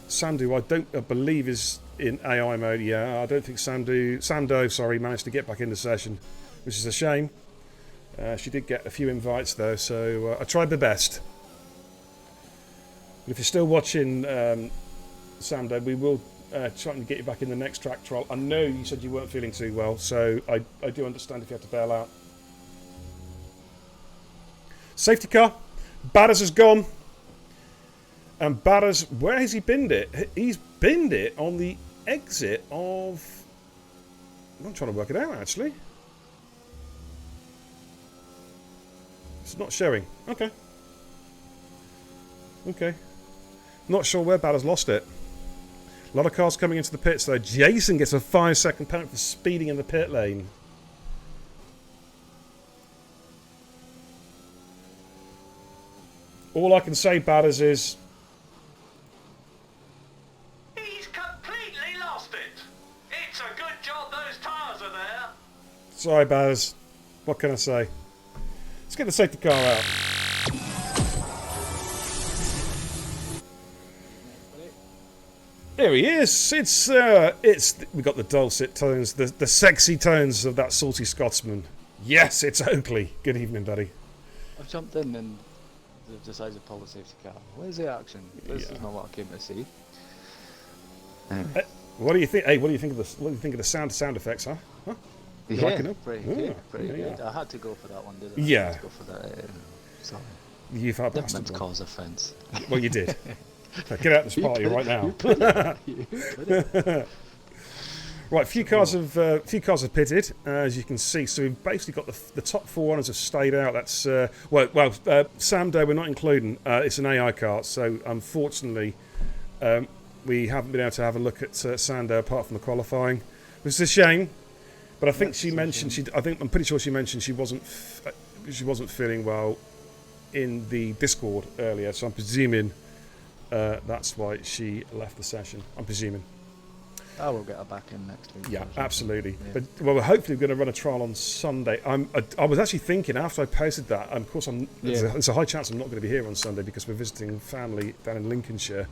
Sandu, I believe is in AI mode. Yeah, I don't think Sando, sorry, managed to get back into session, which is a shame. She did get a few invites, though, so I tried my best. But if you're still watching, Sando, we will try and get you back in the next track trial. I know you said you weren't feeling too well, so I do understand if you have to bail out. Safety car. Batters has gone. And Batters, where has he binned it? He's binned it on the exit of... I'm trying to work it out, actually. It's not showing. Okay. Okay. Not sure where Batters lost it. A lot of cars coming into the pits, though. Jason gets a 5-second penalty for speeding in the pit lane. All I can say, Batters, is... He's completely lost it. It's a good job those tyres are there. Sorry, Batters. What can I say? Let's get the safety car out. Here he is. It's we got the dulcet tones, the sexy tones of that salty Scotsman. Yes, it's Oakley. Good evening, buddy. I've jumped in and they've decided to pull the safety car. Where's the action? This is not what I came to see. Anyway. What do you think? Hey, what do you think of the sound effects? Huh? You Yeah, liking them? pretty good. Pretty good. I had to go for that one, didn't I? Yeah. I had to go for that. Sorry. You've had Didn't meant to cause offence. Well, you did. Get out of this party right now. Right, a few cars have pitted, as you can see. So we've basically got the top 4 runners have stayed out. That's Sando we're not including. It's an AI car, so unfortunately we haven't been able to have a look at Sando apart from the qualifying, which is a shame. But I think she mentioned I'm pretty sure she mentioned she wasn't feeling well in the Discord earlier. So I'm presuming that's why she left the session. I'm presuming. I will get her back in next week. Yeah, absolutely. Yeah. But we're hopefully going to run a trial on Sunday. I was actually thinking after I posted that, and of course there's a high chance I'm not going to be here on Sunday because we're visiting family down in Lincolnshire,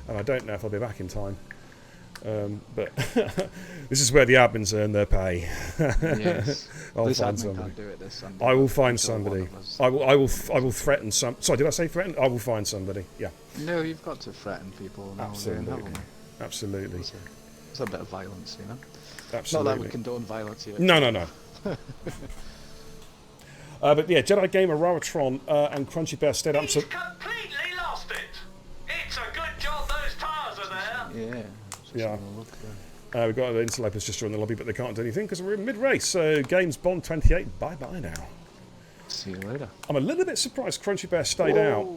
and I don't know if I'll be back in time. But this is where the admins earn their pay. Yes. This admin somebody. can't do it this Sunday. I will find somebody. I will threaten some. Sorry, did I say threaten? I will find somebody. Yeah. No, you've got to threaten people. Now Absolutely. Absolutely. It's a bit of violence, you know. Absolutely. Not that we condone violence here. No. But yeah, Jedi Gamer, Raratron, and Crunchy Bear stayed up. He's completely lost it. It's a good job those tyres are there. Yeah. Yeah. We've got the interlopers just joined the lobby, but they can't do anything because we're in mid-race. So Games Bond 28, bye-bye now. See you later. I'm a little bit surprised Crunchy Bear stayed out.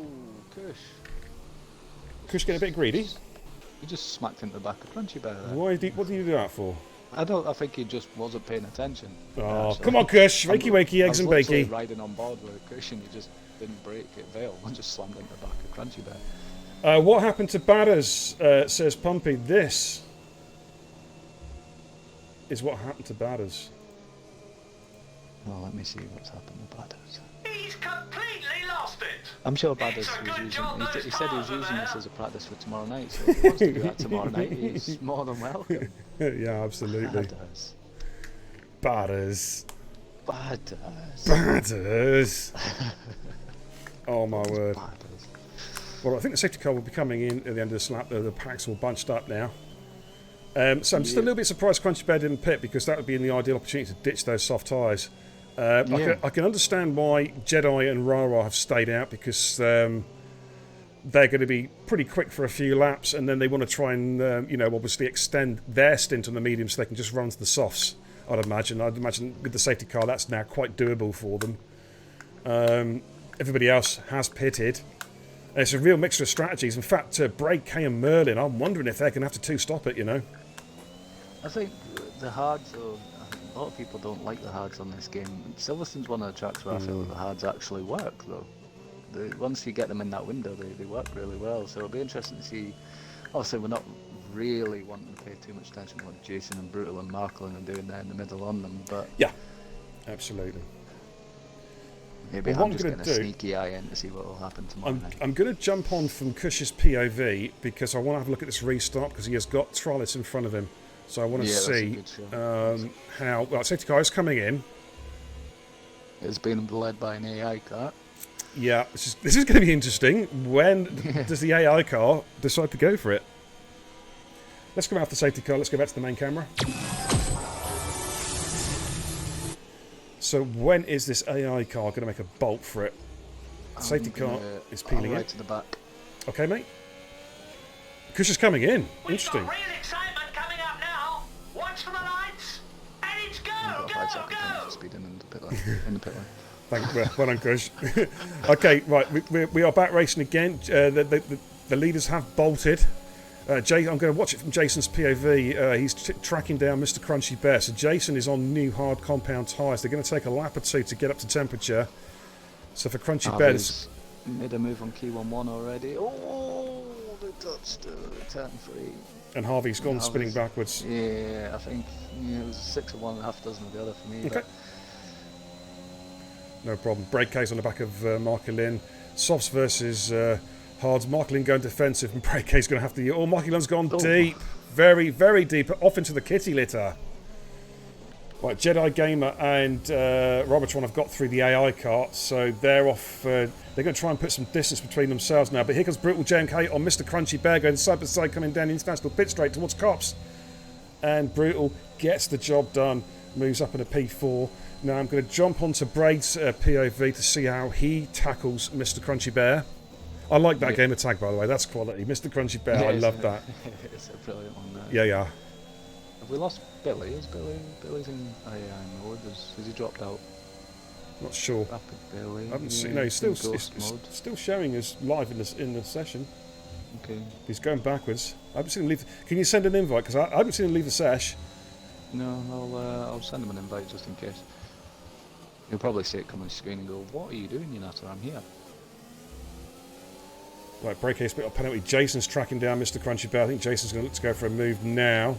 Kush. Kush getting a bit greedy. You just smacked into the back of Crunchy Bear there. What do you do that for? I think he just wasn't paying attention. Oh, actually. come on, Kush. Wakey, eggs and I was literally bakey. riding on board with Kush and he just didn't brake at Vale and just slammed into the back of Crunchy Bear. What happened to Batters, says Pumpy. This is what happened to Batters. Well, let me see what's happened to Batters. He's completely lost it. I'm sure Badders It's a was good using. job those He said he was tyres are using this there. as a practice for tomorrow night. So if he wants to do that tomorrow night, he's more than welcome. Yeah, absolutely. Badders. Batters. Badders. Batters. Oh my word. Badders. Well, I think the safety car will be coming in at the end of this lap. The packs all bunched up now. So I'm just a little bit surprised Crunchy Bear didn't pit because that would be in the ideal opportunity to ditch those soft tyres. I can understand why Jedi and Rara have stayed out because they're going to be pretty quick for a few laps and then they want to try and, obviously extend their stint on the medium so they can just run to the softs, I'd imagine. With the safety car that's now quite doable for them. Everybody else has pitted. And it's a real mixture of strategies. In fact, Braid, K and Merlin, I'm wondering if they're going to have to two-stop it, I think the hards, though, a lot of people don't like the hards on this game. Silverstone's one of the tracks where I feel that the hards actually work, though. Once you get them in that window, they work really well. So it'll be interesting to see. Obviously, we're not really wanting to pay too much attention to what Jason and Brutal and Marklin are doing there in the middle on them, but yeah, absolutely. Maybe Well, I'm just getting a sneaky eye in to see what will happen tomorrow night. I'm going to jump on from Cush's POV because I want to have a look at this restart because he has got Trollis in front of him. So I want to see how... Well, safety car is coming in. It's been led by an AI car. Yeah, this is going to be interesting. When does the AI car decide to go for it? Let's come out the safety car. Let's go back to the main camera. So when is this AI car going to make a bolt for it? Safety car is peeling right in. to the back. Okay, mate. Kush is coming in. We've Interesting. got real excitement coming up now. Watch for the lights. And it's go, I've got 5 seconds go. to speed in the pit lane. In the pit lane. Well done, Kush. Okay, right. We are back racing again. The leaders have bolted. I'm going to watch it from Jason's POV. He's tracking down Mr. Crunchy Bear. So Jason is on new hard compound tyres. They're going to take a lap or two to get up to temperature. So for Crunchy Bear... made a move on key 1-1 already. Oh, they touched turn 3. And Harvey's gone spinning backwards. Yeah, I think it was 6 of one and half dozen of the other for me. Okay. But No problem. Break case on the back of Markelin. Softs versus Hards. Markelin going defensive and Break case going to have to... Oh, Markelin's gone deep. Very, very deep. Off into the kitty litter. Right, Jedi Gamer and Robotron have got through the AI cart, so they're off. They're going to try and put some distance between themselves now. But here comes Brutal JMK on Mr. Crunchy Bear going side by side, coming down the international pit straight towards Cops. And Brutal gets the job done, moves up in a P4. Now I'm going to jump onto Braid's POV to see how he tackles Mr. Crunchy Bear. I like that game attack, by the way. That's quality. Mr. Crunchy Bear, I love that. It's a brilliant one. Yeah. we lost Billy. Is Billy's in AI mode? Has he dropped out? Not sure. Rapid Billy. I haven't seen. No, he's still ghost mode. still showing us live in the session. Okay. He's going backwards. I haven't seen him leave. Can you send an invite? Because I haven't seen him leave the sesh. No, I'll send him an invite just in case. He'll probably see it come on the screen and go, "What are you doing, Yanato? I'm here." Right, break a split up penalty. Jason's tracking down Mr. Crunchy Bear. I think Jason's going to look to go for a move now.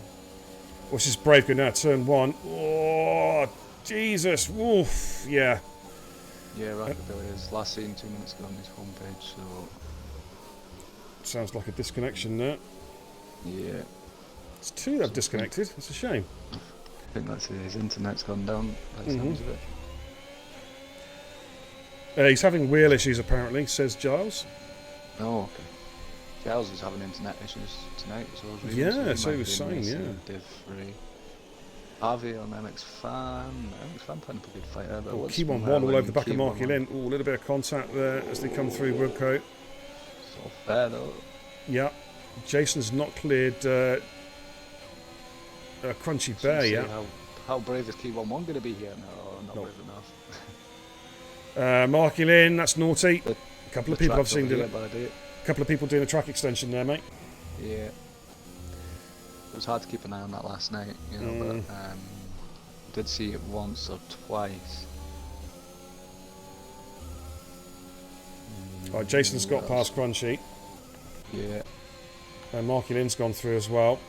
What's his Brave going now? Turn 1. Oh, Jesus. Oof. Yeah. Yeah, Rapid Billy is last seen 2 minutes ago on his homepage, so... Sounds like a disconnection there. Yeah. It's 2 that have disconnected. That's a shame. I think that's it. His internet's gone down, by the sounds of it. He's having wheel issues, apparently, says Giles. Oh, okay. Giles is having internet issues tonight, so I was reading. Yeah, so he was saying, yeah. Div 3. Harvey on MX Fan. MX Fan putting up a good fight there. But Key 1-1 all over the back of Marky Lynn. Oh, a little bit of contact there as they come through Woodcote. It's all fair, though. Yeah. Jason's not cleared Crunchy Bear yet. How brave is Key 1-1 going to be here? No, not brave enough. Marky Lynn, that's naughty. A couple of people I've seen doing it. A couple of people doing a track extension there, mate. Yeah. It was hard to keep an eye on that last night, you know, but did see it once or twice. Right, Jason's got past Crunchy. Yeah. And Marky Lynn's gone through as well.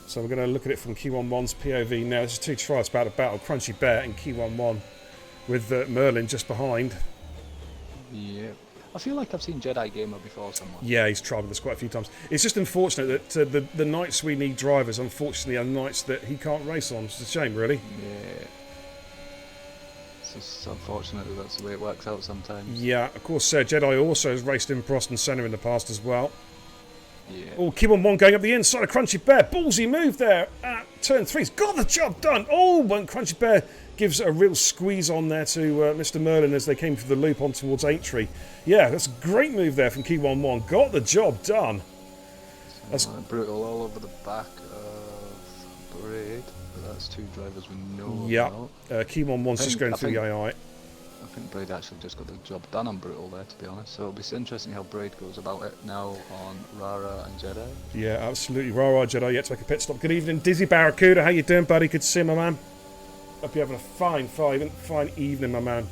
So we're going to look at it from Key 1-1's POV now. This is 2 tries about a battle. Crunchy Bear and Key 1-1 with Merlin just behind. Yeah. I feel like I've seen Jedi Gamer before somewhere. Yeah, he's tried with us quite a few times. It's just unfortunate that the nights we need drivers, unfortunately, are nights that he can't race on. It's a shame, really. Yeah. It's just unfortunate that that's the way it works out sometimes. Yeah, of course, Jedi also has raced in Prost and Senna in the past as well. Yeah. Oh, Key 1-1 going up the inside of Crunchy Bear. Ballsy move there at turn 3. He's got the job done. Oh, when Crunchy Bear gives a real squeeze on there to Mr. Merlin as they came through the loop on towards Aintree. Yeah, that's a great move there from Key 1-1. Got the job done. That's brutal all over the back of Braid. But that's 2 drivers we know. Yeah, Key 1-1's just going through the AI. I think Braid actually just got the job done on Brutal there, to be honest. So it'll be interesting how Braid goes about it now on Rara and Jedi. Yeah, absolutely. Rara Jedi yet to make a pit stop. Good evening, Dizzy Barracuda. How you doing, buddy? Good to see you, my man. Hope you're having a fine evening, my man.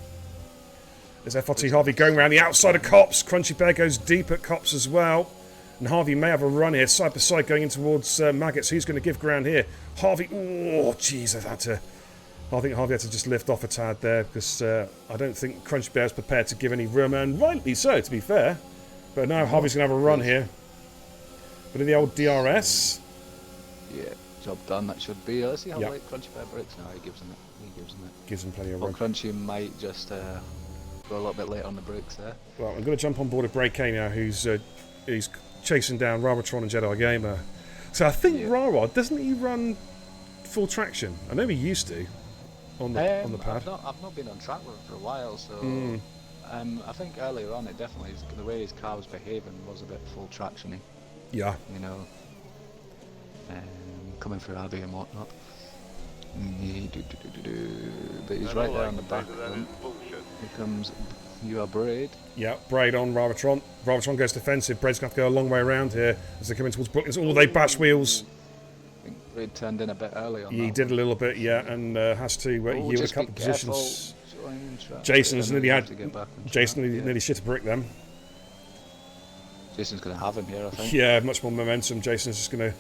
There's FRT Harvey going around the outside of Cops. Crunchy Bear goes deep at Cops as well. And Harvey may have a run here, side by side, going in towards Maggots. Who's going to give ground here? Harvey. Oh, jeez, I think Harvey had to just lift off a tad there because I don't think Crunchy Bear's prepared to give any room, and rightly so, to be fair. But now Harvey's going to have a run here. But in the old DRS. Yeah, job done, that should be. Let's see how late Crunchy Bear breaks. No, he gives him it. Gives him plenty of room. Crunchy might just go a little bit late on the brakes there. Well, I'm going to jump on board of Break K now, who's chasing down Raratron and Jedi Gamer. So I think Rara, doesn't he run full traction? I know he used to. On the pad. I've not been on track with him for a while, so I think earlier on it definitely is, the way his car was behaving was a bit full traction-y. Yeah. You know, coming through Abbey and whatnot. But he's right there on the back of him. Here comes Braid. Yeah, Braid on Raratron. Raratron goes defensive. Braid's going to have to go a long way around here as they're coming towards Brooklands. Oh, they bash wheels. I think Braid turned in a bit early on that. He did a little bit, yeah, and has to yield a couple of positions. Jason's nearly nearly shit a brick then. Jason's going to have him here, I think. Yeah, much more momentum. Jason's just going to...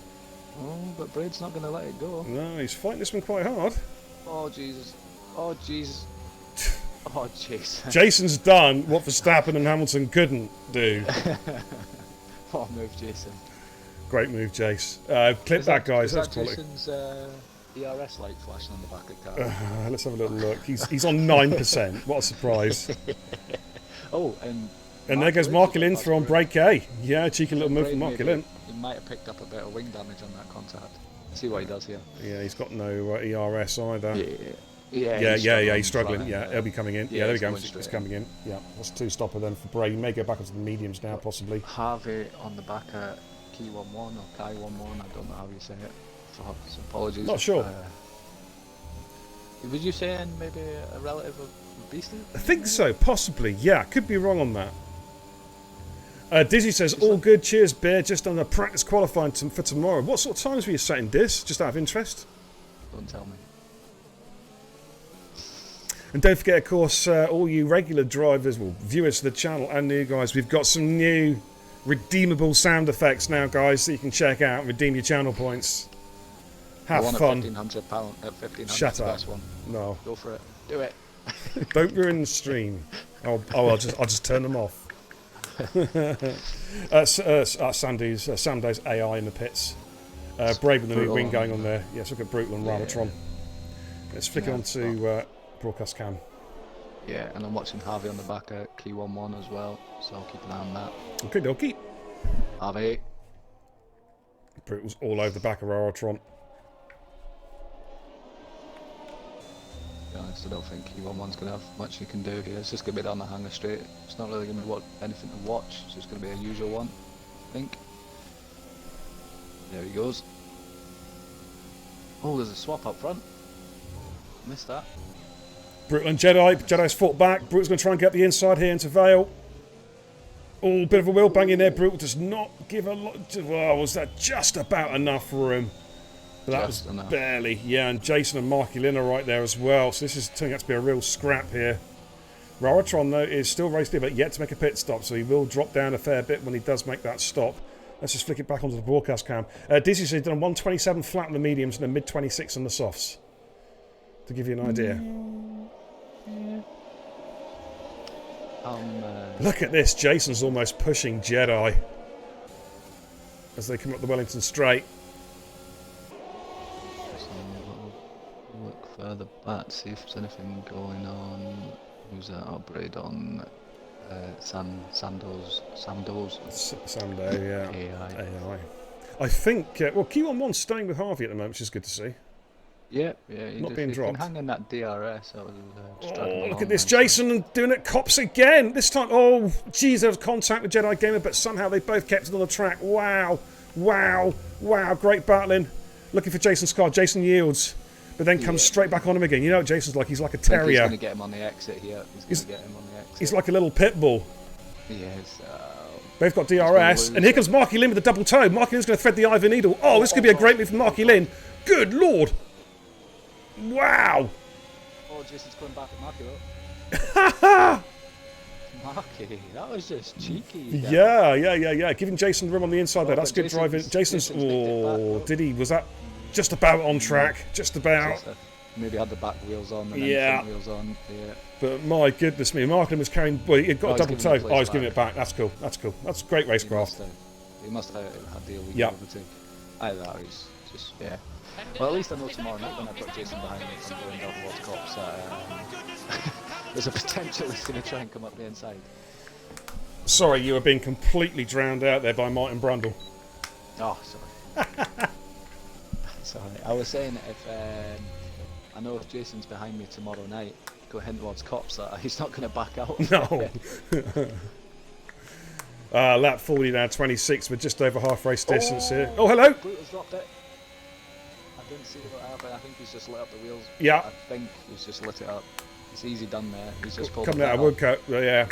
Oh, but Braid's not going to let it go. No, he's fighting this one quite hard. Oh, Jesus. Oh, Jesus. Oh, Jason. Jason's done what Verstappen and Hamilton couldn't do. What a move, Jason. Great move, Jace. Clip that, guys. That's quality. Jason's ERS light flashing on the back of the car. Let's have a little look. He's on 9%. What a surprise. Oh, and there goes Marky Lynn on break A. Yeah, cheeky little move from Marky Lynn. He might have picked up a bit of wing damage on that contact. See what he does here. Yeah, he's got no ERS either. Yeah, he's struggling. Yeah, he'll be coming in. Yeah, there we go. It's coming in. Yeah, that's a 2-stopper then for Bray. He may go back into the mediums now, possibly. Harvey on the back at Key 1-1 or Kai 1-1. I don't know how you say it. Oh, so apologies. Not sure. Was you saying maybe a relative of Beastie? I think so, possibly. Yeah, could be wrong on that. Dizzy says, all good, cheers, Bear. Just on the practice qualifying for tomorrow. What sort of times were you setting, Diz? Just out of interest. Don't tell me. And don't forget, of course, all you regular drivers, well, viewers to the channel and new guys, we've got some new redeemable sound effects now, guys, that you can check out and redeem your channel points. Have fun. At £1,500. Shut up. One. No. Go for it. Do it. Don't ruin the stream. I'll just turn them off. Sando's AI in the pits. Brave with the new wing going on there. Yes, look at Brutal and Ramatron. Let's flick it onto broadcast cam. Yeah, and I'm watching Harvey on the back at Key 1-1 as well, so I'll keep an eye on that. Okay, dokie. Harvey. Brutal's all over the back of Ramatron. To be honest, I don't think Key 1-1's going to have much you can do here. It's just going to be down the hanger straight. It's not really going to be anything to watch. It's just going to be a usual one, I think. There he goes. Oh, there's a swap up front. Missed that. Brutal and Jedi. Jedi's fought back. Brutal's going to try and get the inside here into Vale. Oh, bit of a wheel bang in there. Brutal does not give a lot. Well, was that just about enough for him? But that was enough. Barely. Yeah, and Jason and Marky Lynn are right there as well. So this is turning out to be a real scrap here. Raratron, though, is still racing but yet to make a pit stop. So he will drop down a fair bit when he does make that stop. Let's just flick it back onto the broadcast cam. Dizzy says he's done 127 flat on the mediums and a mid-26 on the softs. To give you an idea. Look at this. Jason's almost pushing Jedi as they come up the Wellington Straight. Look further back, see if there's anything going on. Who's that? Upgrade on Samdo, yeah. AI. I think, well, Q11's staying with Harvey at the moment, which is good to see. Yeah. Not being dropped. Can hang in that DRS. That was, look at this, Jason doing it, cops again. This time, oh, geez, there was contact with Jedi Gamer, but somehow they both kept it on the track. Wow, great battling. Looking for Jason's car. Jason yields, but then comes straight back on him again. You know what Jason's like? He's like a terrier. He's going to get him on the exit here. He's going to get him on the exit. He's like a little pit bull. Yes. They've got DRS, and here comes Marky Lynn with the double toe. Marky Lynn's going to thread the Ivan Needle. Oh, this could be a great move from Marky Lynn. Good lord. Wow! Oh, Jason's coming back at Marky though. Marky, that was just cheeky. Yeah. Giving Jason room on the inside there. That's good driving. Jason's. Oh, did he? Was that just about on track? Just about. Maybe had the back wheels on and then the front wheels on. Yeah. But my goodness me, Marklin was carrying. Well, he'd got a double toe. Oh, he's giving it back. That's cool. That's great racecraft. He must have had the illegal overtake. Either that or he's just Well, at least I know tomorrow night when I've got Jason behind me from going down towards cops there's a potential he's going to try and come up the inside. Sorry, you were being completely drowned out there by Martin Brundle. Oh, sorry. Sorry. I was saying if I know if Jason's behind me tomorrow night, go heading towards cops, he's not going to back out. No. Lap 40 now, 26. We're just over half race distance here. Oh, hello. Brutal's dropped it. I didn't see what happened. I think he's just lit up the wheels. Yeah. I think he's just lit it up. It's easy done there. He's just pulled coming out of Woodcote. Yeah.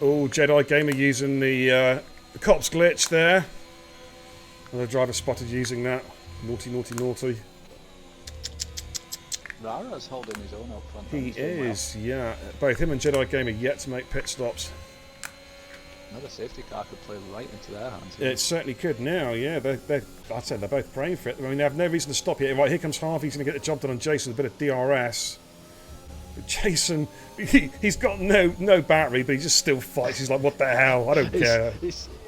Oh, Jedi Gamer using the cops glitch there. Another driver spotted using that. Naughty. Rara's holding his own up front. He is, yeah. Both him and Jedi Gamer yet to make pit stops. Another safety car could play right into their hands. It certainly could now, yeah. I'd say they're both praying for it. I mean, they have no reason to stop here. Right, here comes Harvey. He's going to get the job done on Jason. A bit of DRS. But Jason, he's got no battery, but he just still fights. He's like, what the hell? I don't care.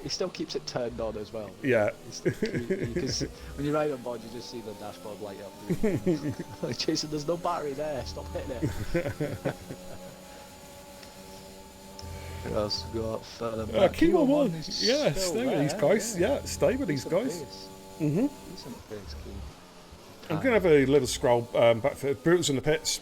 He still keeps it turned on as well. Yeah. Because when you ride on board, you just see the dashboard light up. Like, Jason, there's no battery there. Stop hitting it. Who else got further back? Kimo one. Yeah, stay with these guys. Yeah, stay with these guys. Decent pace, Key. I'm going to have a little scroll back for Brutal's in the pits.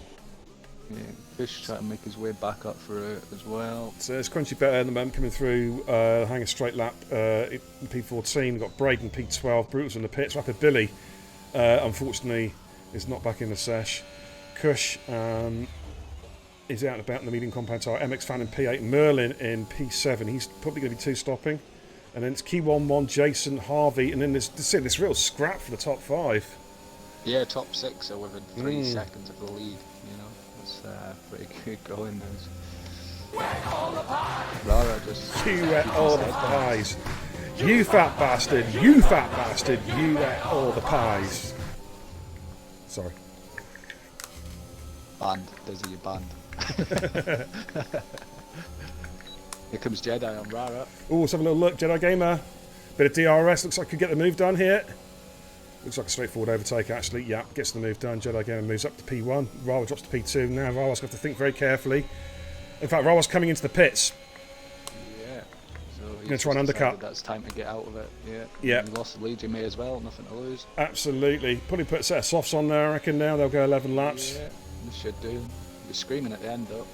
Yeah, Fish trying to make his way back up for it as well. So it's Crunchy Better in the moment coming through, hanging straight lap in P14. We've got Braden P12, Brutal's in the pits. Rapid Billy, unfortunately, is not back in the sesh. Kush is out and about in the medium compound tire. MX Fan in P8, Merlin in P7. He's probably going to be two-stopping. And then it's Key 1-1, Jason, Harvey, and then there's this real scrap for the top 5. Yeah, top 6 are within 3 seconds of the lead. You know, it's pretty good going. Rara just. You ate all the pies. You fat bastard. You fat bastard. You ate all the pies. Sorry. Banned. Dizzy, you banned. Here comes Jedi on Rara. Oh, let's have a little look. Jedi Gamer. Bit of DRS. Looks like I could get the move done here. Looks like a straightforward overtake, actually. Yeah, gets the move done. Jedi Gamer moves up to P1. Rawa drops to P2. Now Rawa's got to think very carefully. In fact, Rawa's coming into the pits. Yeah. So he's going to try and undercut. That's time to get out of it. Yeah. Yeah. He lost the lead, you may as well. Nothing to lose. Absolutely. Probably put a set of softs on there, I reckon. Now they'll go 11 laps. Yeah, they should do. He's screaming at the end, though.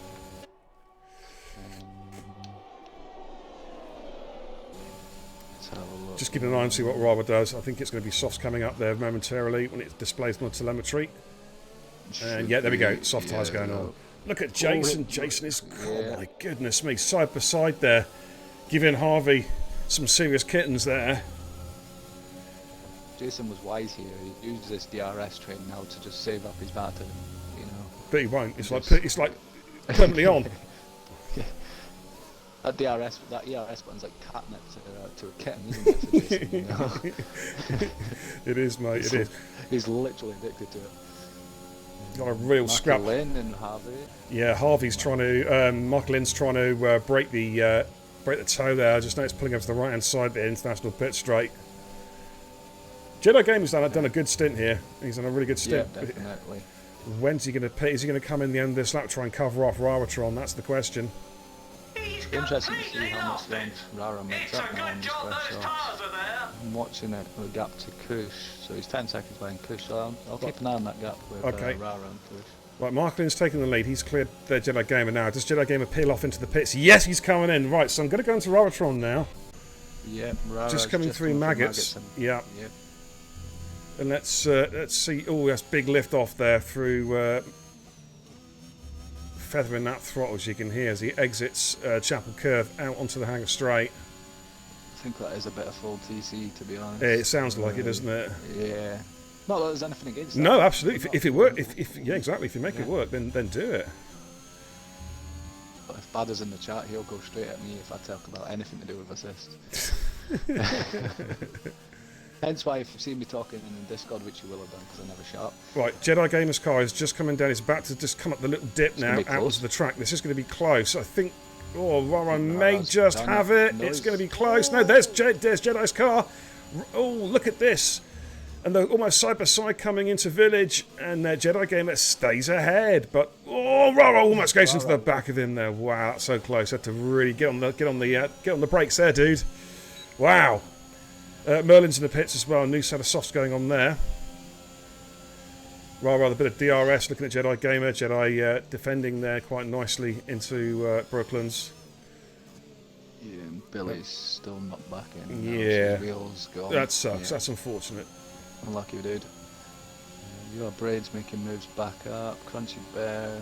Just keep an eye and see what Rawa does. I think it's going to be softs coming up there momentarily when it displays on the telemetry. And yeah, there we go. Soft tyres going on. Look at Jason. Jason is, oh my goodness me, side by side there. Giving Harvey some serious kittens there. Jason was wise here. He used this DRS train now to just save up his battery, you know. But he won't. It's like permanently on. That ERS button's like catnip to a kitten, isn't it, for Jason, you know? It is, mate, it is. He's literally addicted to it. Got a real scrap. Lynn and Harvey. Yeah, Harvey's trying to, Michael Lynn's trying to break the toe there. I just noticed pulling over to the right-hand side there, international pit straight. Jedi Gamer's done a good stint here. He's done a really good stint. Yeah, definitely. When's he going to pit? Is he going to come in the end of this lap, try and cover off Raratron? That's the question. Interesting to see how much then Rara makes up now on this first shot. I'm watching it with a gap to Kush, so he's 10 seconds behind Kush, so I'll keep an eye on that gap with Rara and Kush. Right, Marklin's taking the lead. He's cleared their Jedi Gamer now. Does Jedi Gamer peel off into the pits? Yes, he's coming in. Right, so I'm going to go into Raratron now. Yeah, Rara's just coming through maggots. Yeah. Yep. And let's see. Oh, that's big lift off there through feathering that throttle, as you can hear, as he exits Chapel Curve out onto the hangar straight. I think that is a bit of full TC, to be honest. It sounds like it, doesn't it? Yeah. Not that there's anything against that. No, absolutely. If it works, yeah, exactly. If you make it work, then do it. But if Badder's in the chat, he'll go straight at me if I talk about anything to do with assist. Hence why if you see me talking in Discord, which you will have done because I never shut up. Right, Jedi Gamer's car is just coming down. It's about to just come up the little dip now out onto the track. This is going to be close. I think. Oh, Rara may just have it. It's going to be close. No, there's Jedi's car. Oh, look at this. And they're almost side by side coming into Village, and Jedi Gamer stays ahead. But Rara almost goes into the back of him there. Wow, that's so close. Had to really get on the brakes there, dude. Wow. Merlin's in the pits as well. A new set of softs going on there. Rather a bit of DRS looking at Jedi Gamer. Jedi defending there quite nicely into Brooklands. Yeah, and Billy's still not back in. Yeah. So his wheels gone. That sucks. That's unfortunate. Unlucky dude. You got Braids making moves back up. Crunchy Bear.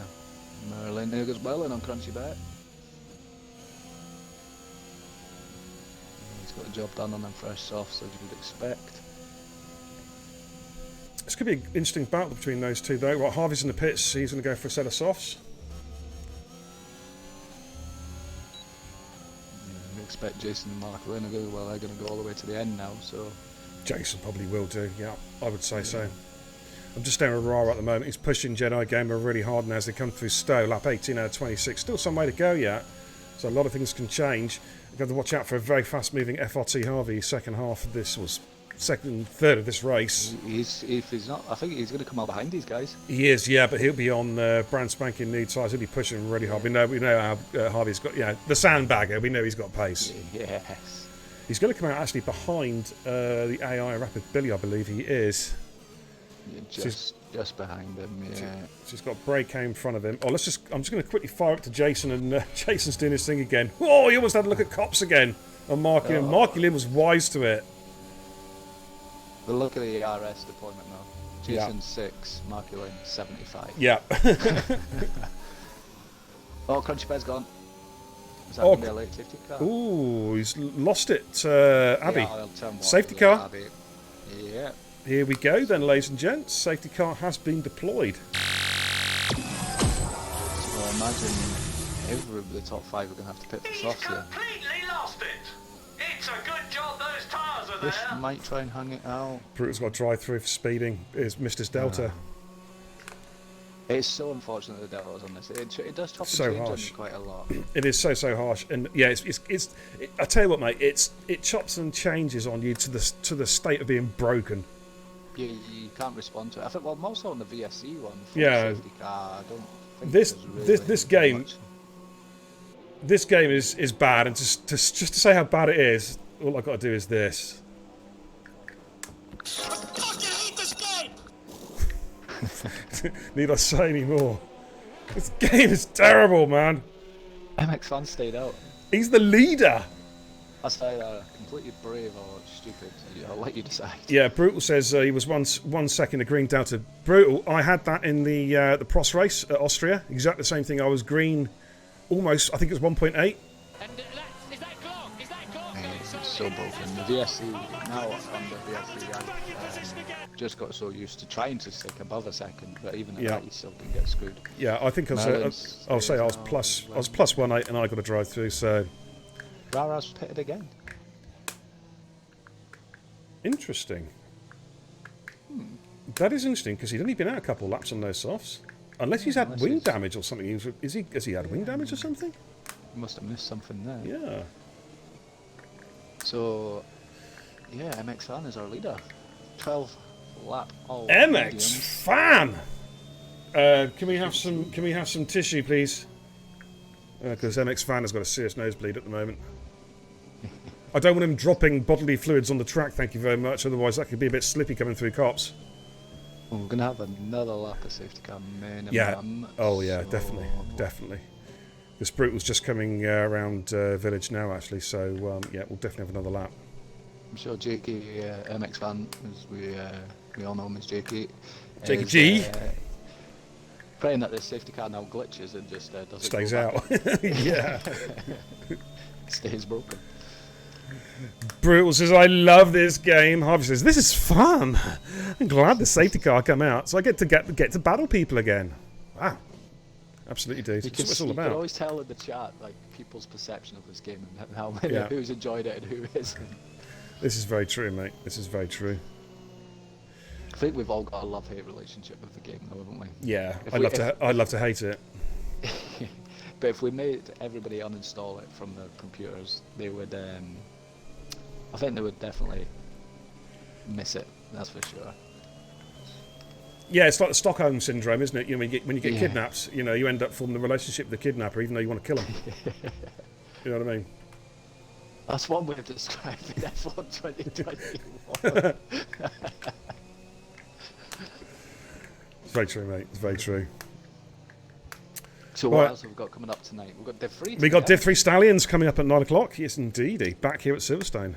Merlin. There goes Merlin on Crunchy Bear. Got the job done on them fresh softs as you would expect. This could be an interesting battle between those two though. Right, Harvey's in the pits, he's going to go for a set of softs. Yeah, we expect Jason and Mark Lynn to go, well they're going to go all the way to the end now, so... Jason probably will do, yeah, I would say so. I'm just down with Rara at the moment, he's pushing Jedi Gamer really hard now as they come through Stowe, lap 18 out of 26. Still some way to go yet, so a lot of things can change. You've got to watch out for a very fast-moving FRT Harvey. Second half of this was third of this race. If he's not, I think he's going to come out behind these guys. He is, yeah, but he'll be on brand spanking new tyres. He'll be pushing really hard. We know how Harvey's got, the sandbagger. We know he's got pace. Yes. He's going to come out actually behind the AI Rapid Billy, I believe he is. Yeah, just Just behind him, yeah. So he's got Break in front of him. Oh, I'm just going to quickly fire up to Jason, and Jason's doing his thing again. Oh, he almost had a look at cops again. And Marky Lynn. Marky Lynn was wise to it. But look at the RS deployment now. Jason 6, Marky Lynn 75. Yeah. Oh, Crunchy Bed's gone. Is that going to be a late safety car? Ooh, he's lost it, Abby. Yeah, Safety car. Abby. Yeah. Here we go then, ladies and gents. Safety car has been deployed. So imagine the top 5 are going to have to pit for He's softs here. completely lost it. It's a good job those tyres are This there. might try and hang it out. Brutal's got a drive-through for speeding. It's missed his Delta. It's so unfortunate the Delta's on this. It does chop and So change on harsh. you quite a lot. It is so harsh, and yeah, I tell you what, mate, it chops and changes on you to the state of being broken. You can't respond to it. I think, well, more so on the VSC one. Yeah. Safety car, I don't think This there's game. much. This game is bad, and just to say how bad it is, all I've got to do is this. I fucking hate this game. Need I say any more? This game is terrible, man. MX fan stayed out. He's the leader. That's either completely brave or stupid. I'll let you decide. Yeah, Brutal says he was 1 second a green Delta. Brutal, I had that in the Prost race at Austria. Exactly the same thing. I was green almost, I think it was 1.8. And is that clock? Is that clock? It's so broken. The VSC, now on the VSC, I've just got so used to trying to stick above a second, but even at that, you still can get screwed. Yeah, I think I'll say I was plus 1.8 and I got a drive through, so. Rara's pitted again. Interesting. That is interesting because he'd only been out a couple of laps on those softs. Unless he's had wing damage or something. Has he had wing damage or something? He must have missed something there. Yeah. So, yeah, MX Fan is our leader. 12 lap. All MX Fan. Can we have some tissue, please? Because MX Fan has got a serious nosebleed at the moment. I don't want him dropping bodily fluids on the track, thank you very much. Otherwise, that could be a bit slippy coming through cops. Well, we're going to have another lap of safety car minimum. Yeah. Oh, yeah, so definitely. This Brutal's just coming around village now, actually. So, yeah, we'll definitely have another lap. I'm sure Jakey, MX Fan, as we all know him as Jakey. Jakey G. Praying that this safety car now glitches and just doesn't Stays out. Yeah. Stays broken. Brutal says, I love this game. Harvey says, this is fun. I'm glad the safety car come out, so I get to battle people again. Wow. Absolutely, dude. That's what it's all about. You can always tell in the chat, like, people's perception of this game and how many who's enjoyed it and who isn't. This is very true, mate. This is very true. I think we've all got a love-hate relationship with the game, though, haven't we? Yeah, I'd love to hate it. But if we made everybody uninstall it from their computers, they would. I think they would definitely miss it. That's for sure. Yeah, it's like the Stockholm syndrome, isn't it? You know, when you get kidnapped, you know, you end up forming a relationship with the kidnapper, even though you want to kill him. You know what I mean? That's one way of describing F1 2021. It's very true, mate. It's very true. So what else have we got coming up tonight? We've got Div 3. We got Div 3 Stallions coming up at 9 o'clock. Yes, indeedy. Back here at Silverstone.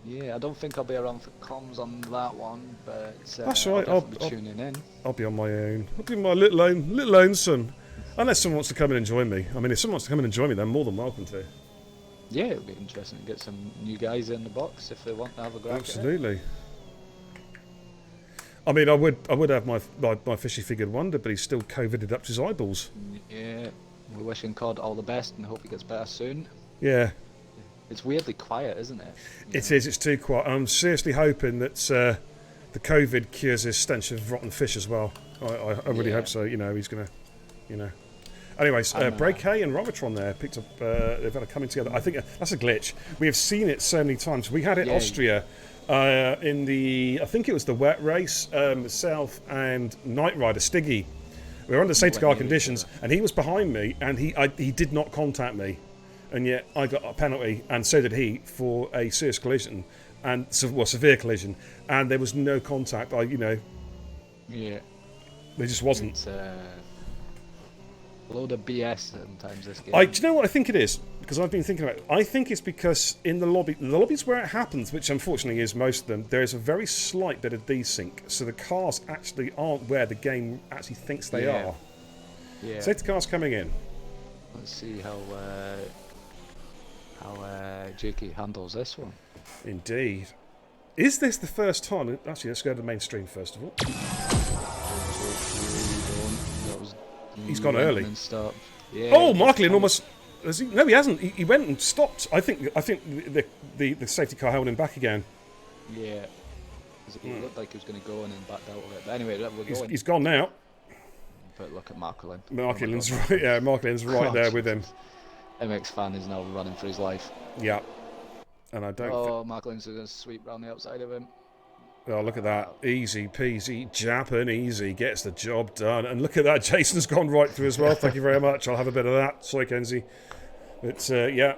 Yeah, I don't think I'll be around for comms on that one, but that's right. I'll be tuning in. I'll be on my own. I'll be my little own son. Unless someone wants to come and enjoy me. I mean, if someone wants to come and enjoy me, they're more than welcome to. Yeah, it'll be interesting to get some new guys in the box if they want to have a go. Absolutely. I mean, I would have my fishy figured wonder, but he's still COVIDed up to his eyeballs. Yeah, we're wishing COD all the best and hope he gets better soon. Yeah. It's weirdly quiet, isn't it? It is. It's too quiet. I'm seriously hoping that the COVID cures his stench of rotten fish as well. I really hope so. You know, he's gonna, you know. Anyways, Break Hay and Robotron there picked up. They've had a coming together. I think that's a glitch. We have seen it so many times. We had it in Austria in the, I think it was the wet race. Myself and Knight Rider Stiggy. We were under safety car conditions, and he was behind me, and he did not contact me, and yet I got a penalty, and so did he for a serious collision, and severe collision, and there was no contact. Yeah. There just wasn't. It's a load of BS sometimes this game. Do you know what I think it is? Because I've been thinking about it. I think it's because in the lobbies where it happens, which unfortunately is most of them, there is a very slight bit of desync. So the cars actually aren't where the game actually thinks they are. Yeah. Safety cars coming in. Let's see how Jakey handles this one. Indeed. Is this the first time? Actually, let's go to the main stream first of all. He's gone early. Yeah, Oh, Marklin almost. No, he hasn't. He went and stopped. I think the safety car held him back again. Yeah. It looked like he was going to go in and backed out of it. But anyway, we're going. He's gone now. But look at Marklin. Marklin's right. Yeah, Marklin's right there with him. MX fan is now running for his life. Yeah. And I don't. Oh, Marklin's going to sweep round the outside of him. Oh, look at that. Easy peasy, Japan gets the job done. And look at that, Jason's gone right through as well. Thank you very much. I'll have a bit of that. Sorry, Kenzie. But, yeah.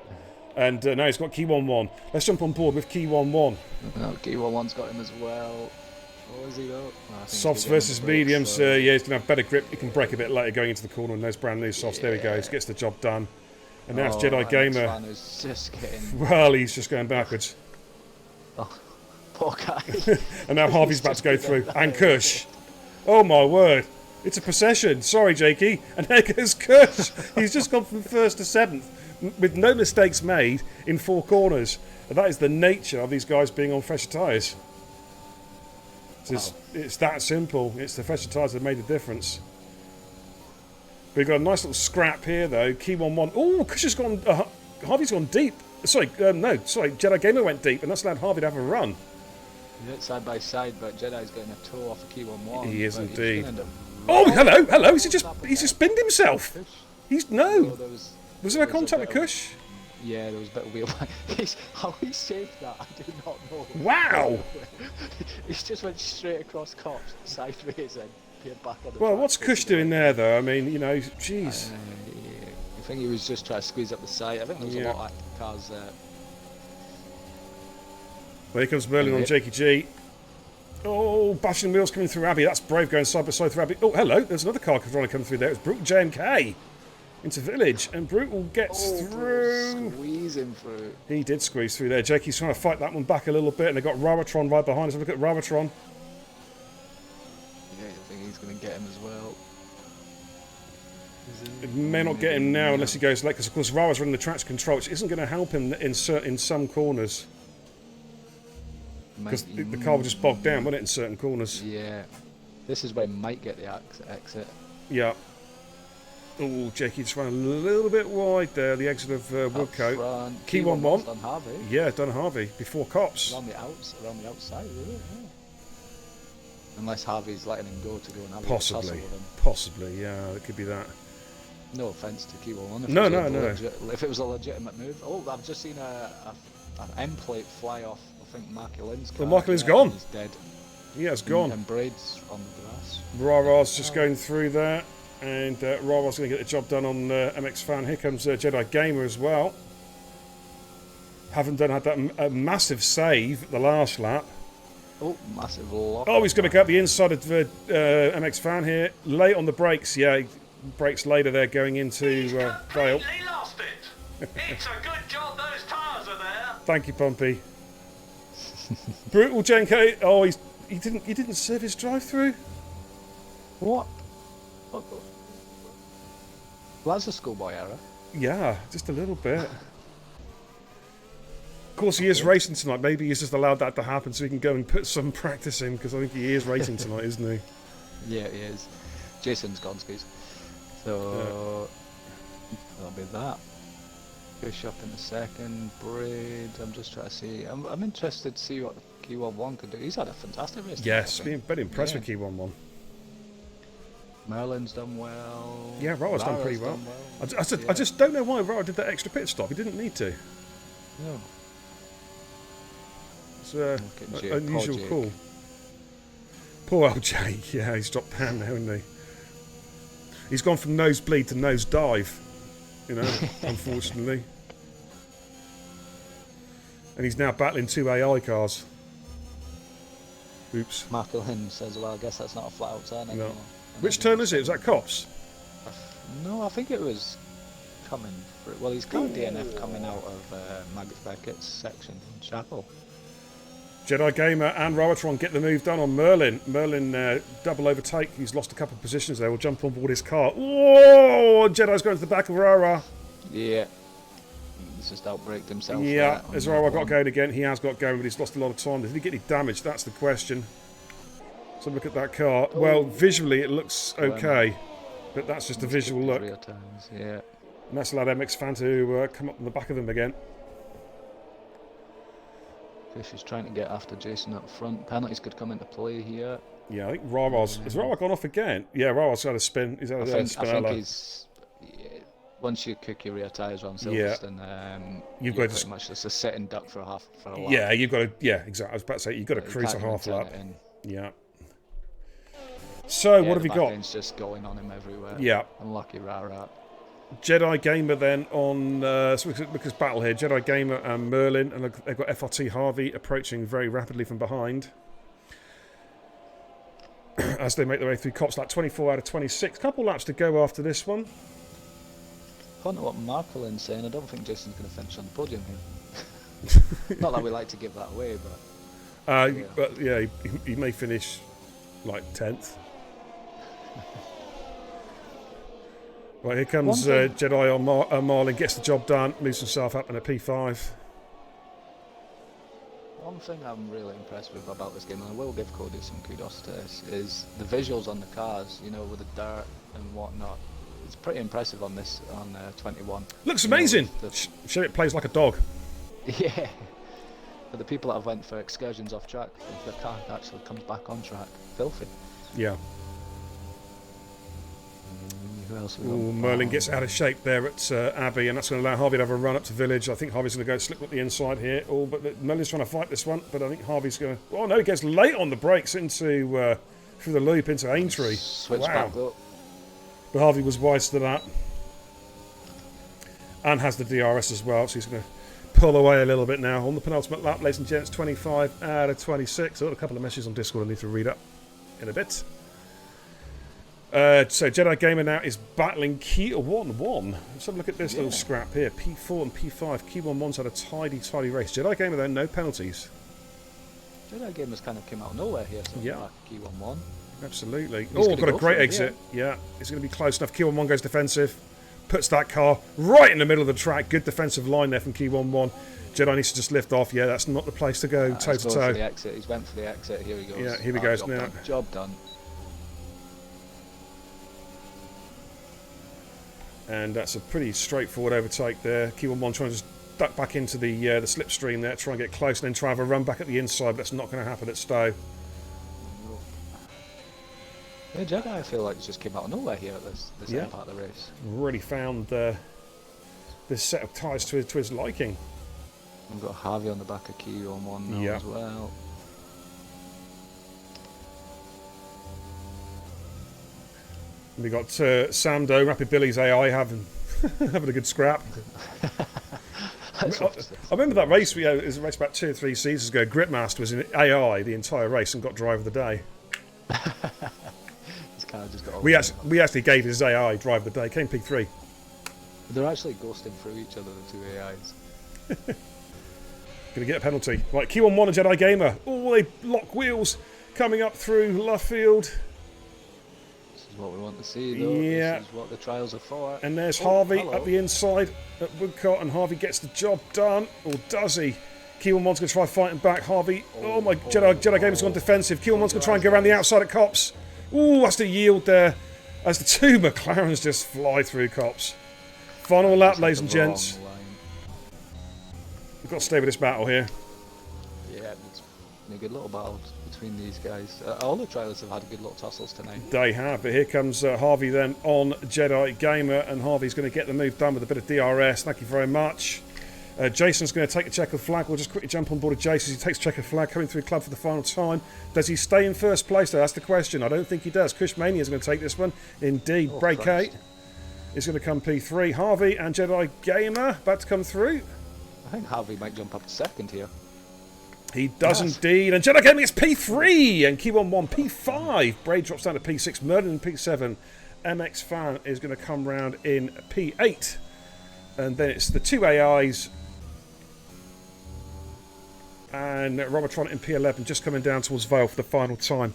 And now he's got Key 1-1. Let's jump on board with Key 1-1. No, Key 1-1's got him as well. Oh, is he though? Softs versus mediums. Yeah, he's going to have better grip. He can brake a bit later going into the corner. And those brand new softs. Yeah. There he goes. Gets the job done. And now it's Jedi Gamer. Just getting... Well, he's just going backwards. Oh. Poor guy. And now Harvey's about to go through. And Kush. Oh my word. It's a procession. Sorry, Jakey. And there goes Kush. He's just gone from 1st to 7th with no mistakes made in 4 corners. And that is the nature of these guys being on fresher tyres. It's that simple. It's the fresher tyres that made the difference. We've got a nice little scrap here, though. Key 1-1. Oh, Kush has gone... Harvey's gone deep. Sorry, Jedi Gamer went deep, and that's allowed Harvey to have a run. Yeah, side by side, but Jedi's getting a toe off a Key 1-1. He is indeed. Oh, hello! He's just spinned himself. Was there a contact with Kush? Yeah, there was a bit of wheel. How he saved that, I do not know. Wow! He just went straight across cops, sideways, and peered back on the Well, track. what's Kush doing there, though? I mean, you know, jeez. I think he was just trying to squeeze up the side. I think there was a lot of cars there. Well, here comes Merlin on Jakey G. Oh, bashing wheels coming through Abbey. That's Brave going side by side through Abbey. Oh, hello. There's another car trying to come through there. It's Brutal JMK into Village. And Brutal gets through. Squeezing through. He did squeeze through there. Jakey's trying to fight that one back a little bit. And they've got Raratron right behind us. Look at Raratron. Yeah, I think he's going to get him as well. It may not get him now unless he goes late. Because, of course, Rara's running the traction control, which isn't going to help him in some corners. Because the car will just bog down, won't it, in certain corners? Yeah. This is where he might get the exit. Yeah. Oh, Jakey just ran a little bit wide there, the exit of Woodcote. Key 1-1. Done Harvey. Yeah, done Harvey. Before cops. Around the outside, really. Yeah. Unless Harvey's letting him go to go and have a tussle with him. Possibly, yeah, it could be that. No offence to Key 1-1. No. If it was a legitimate move. Oh, I've just seen an end plate fly off. I think Marky Lynn's car. Well, Marky Lynn's gone. He's dead. Yeah, it's gone. And Braid's on the grass. Rara's just going through there. And Rara's going to get the job done on MX Fan. Here comes Jedi Gamer as well. Haven't had that massive save the last lap. Oh, massive lock. Oh, he's going to go up the inside of MX Fan here. Late on the brakes. Yeah, he brakes later there going into Vale. Lost it. It's a good job those tyres are there. Thank you, Pumpy. Brutal Jenko. Oh, he didn't serve his drive-through. What? Well, that's a schoolboy error. Yeah, just a little bit. Of course, he is racing tonight. Maybe he's just allowed that to happen so he can go and put some practice in, because I think he is racing tonight, isn't he? Yeah, he is. Jason's gone skis. So that'll be that. Push up in a second. Braid. I'm just trying to see. I'm interested to see what Key 1-1 could do. He's had a fantastic race. Yes, being very impressed with Key 1-1. Merlin's done well. Yeah, Rara's done pretty well. I just don't know why Rara did that extra pit stop. He didn't need to. No. It's an unusual call. Poor old Jake. Yeah, he's dropped down now, hasn't he? He's gone from nosebleed to nose dive. You know, unfortunately. And he's now battling 2 AI cars. Oops. Mark Lynn says, well, I guess that's not a flat out turn anymore. Which turn is it? Was that Cops? No, I think it was coming through. Well, he's got DNF coming out of Magus Beckett's section in Chapel. Jedi Gamer and Robotron get the move done on Merlin. Merlin double overtake. He's lost a couple of positions there. Will jump on board his car. Whoa! Jedi's going to the back of Rara. Yeah. He's just outbraked himself. Yeah, has Rara got going again? He has got going, but he's lost a lot of time. Did he get any damage? That's the question. So look at that car. Oh. Well, visually it looks okay, but that's just a visual look. Yeah. And that's allowed MX Fan to come up on the back of him again. Fish is trying to get after Jason up front. Penalties could come into play here. Yeah, I think Rara's... Has Rara gone off again? Yeah, Rara's had a spin. He's had a spin. I think he's... Yeah, once you cook your rear tyres on Silverstone, you've got pretty much just a sit and duck for a lap. Yeah, you've got to... Yeah, exactly. I was about to say, you've got to cruise a half lap. Yeah. So, what have you got? It's just going on him everywhere. Yeah. Unlucky Rara. Jedi Gamer then on... so look at this battle here. Jedi Gamer and Merlin. And they've got FRT Harvey approaching very rapidly from behind. As they make their way through Cops, like 24 out of 26. Couple laps to go after this one. I don't know what Marcolin's saying. I don't think Jason's going to finish on the podium here. Not that we like to give that away, but... Yeah. But yeah, he may finish like 10th. Right, here comes Jedi on Marlin, gets the job done, moves himself up in a P5. One thing I'm really impressed with about this game, and I will give Cody some kudos to this, is the visuals on the cars, you know, with the dirt and whatnot. It's pretty impressive on this, on 21. Looks amazing! Show it plays like a dog. Yeah. For the people that have went for excursions off track, if the car actually comes back on track, filthy. Yeah. Who else Merlin gets out of shape there at Abbey, and that's going to allow Harvey to have a run up to Village. I think Harvey's going to go slip up the inside here. Oh, but Merlin's trying to fight this one, but I think Harvey's going to... Oh no, he gets late on the brakes into through the loop into Aintree. Switch back though. But Harvey was wise to that. And has the DRS as well, so he's going to pull away a little bit now. On the penultimate lap, ladies and gents, 25 out of 26. I've got a couple of messages on Discord I need to read up in a bit. So Jedi Gamer now is battling Key 1-1. Let's have a look at this little scrap here. P4 and P5. Key 1-1's had a tidy race. Jedi Gamer though, no penalties. Jedi Gamer's kind of came out of nowhere here. So yeah. Key 1-1. Absolutely. Oh, got a great exit. Yeah, it's going to be close enough. Key 1-1 goes defensive. Puts that car right in the middle of the track. Good defensive line there from Key 1-1. Jedi needs to just lift off. Yeah, that's not the place to go toe to toe. He's went for the exit. Here he goes. Yeah, here he goes job now. Done. Job done. And that's a pretty straightforward overtake there. Key 1-1 trying to just duck back into the slipstream there, try and get close, and then try and have a run back at the inside, but that's not going to happen at Stowe. Yeah, Jedi, I feel like just came out of nowhere here at this end part of the race. Really found this set of tyres to his liking. We've got Harvey on the back of Key 1-1 now as well. We got Samdo, Rapid Billy's AI having a good scrap. I remember that race it was a race about 2 or 3 seasons ago. Gritmaster was in AI the entire race and got driver of the day. Just got we actually gave his AI driver of the day. Came P3. They're actually ghosting through each other, the two AIs. Gonna get a penalty. Right, Q1-1 and Jedi Gamer. Oh, they lock wheels coming up through Luffield. This is what we want to see, though. Yeah. This is what the trials are for. And there's Harvey at the inside at Woodcott, and Harvey gets the job done. Or does he? Q1-1's going to try fighting back. Harvey, Jedi Gamer's gone defensive. Q1-1's going to try and go around the outside at Cops. Ooh, that's the yield there. As the two McLarens just fly through Cops. Final lap, ladies and gents. We've got to stay with this battle here. Yeah, it's been a good little battle between these guys. All the trials have had good little tussles tonight. They have, but here comes Harvey then on Jedi Gamer, and Harvey's going to get the move done with a bit of DRS. Thank you very much. Jason's going to take a checkered flag. We'll just quickly jump on board of Jason. He takes checkered flag, coming through club for the final time. Does he stay in first place though? That's the question. I don't think he does. Kush Mania is going to take this one. Indeed, Break 8 is going to come P3. Harvey and Jedi Gamer about to come through. I think Harvey might jump up to second here. He does indeed. And Jedi Gaming is P3 and Key11 P5. Braid drops down to P6. Merlin in P7. MX Fan is going to come round in P8. And then it's the two AIs and Robotron in P11 just coming down towards Vale for the final time.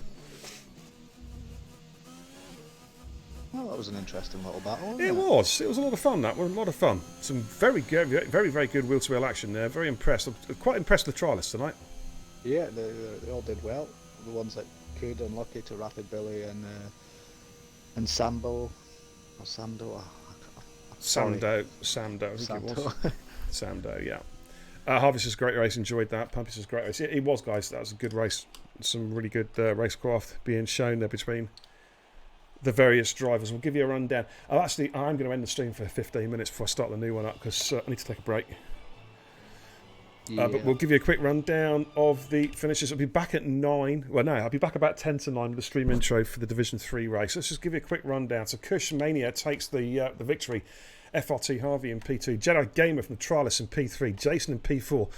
Well, that was an interesting little battle. It was. It was a lot of fun. That was a lot of fun. Some very good, very, very good wheel-to-wheel action there. Very impressed. I'm quite impressed with the trialists tonight. Yeah, they all did well. The ones that could, unlucky to Rapid Billy and Sambo or Samdo. Samdo, I think it was. Samdo, yeah. Harvester's great race. Enjoyed that. Pumpy's great race. It was, guys. That was a good race. Some really good racecraft being shown there between the various drivers. We'll give you a rundown. I'm going to end the stream for 15 minutes before I start the new one up because I need to take a break. Yeah. But we'll give you a quick rundown of the finishes. I'll be back at 9. Well, no, I'll be back about 10 to 9 with the stream intro for the Division 3 race. Let's just give you a quick rundown. So Kush Mania takes the victory. FRT Harvey in P2. Jedi Gamer from the Trialist in P3. Jason in P4.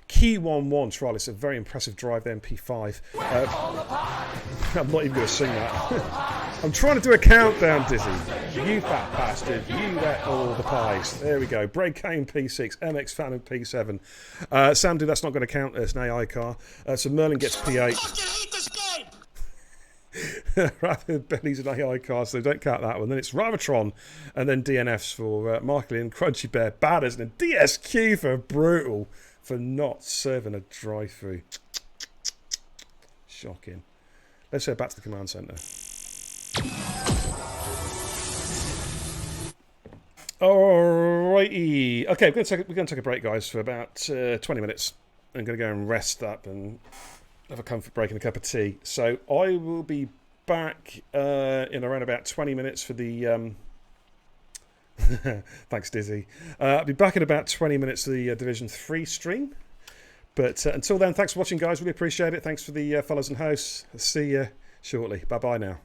Key11 Trialist, a very impressive drive there in P5. I'm not even going to sing that. I'm trying to do a countdown, Dizzy. You fat bastard. You ate all the pies. There we go. Bray K in P6. MX Fan in P7. Sandu, that's not going to count as an AI car. So Merlin gets P8. Rapid Billy's an AI car, so don't count that one. Then it's Ravatron, and then DNFs for Michael and Crunchy Bear. Bad, isn't it? DSQ for Brutal for not serving a drive-through. Shocking. Let's head back to the command centre. Alrighty. Okay, we're going to take a break, guys, for about 20 minutes. I'm going to go and rest up and have a comfort break and a cup of tea. So I will be back in around about 20 minutes for the... Thanks, Dizzy. I'll be back in about 20 minutes for the Division 3 stream. But until then, thanks for watching, guys. Really appreciate it. Thanks for the fellows and hosts. See you shortly. Bye-bye now.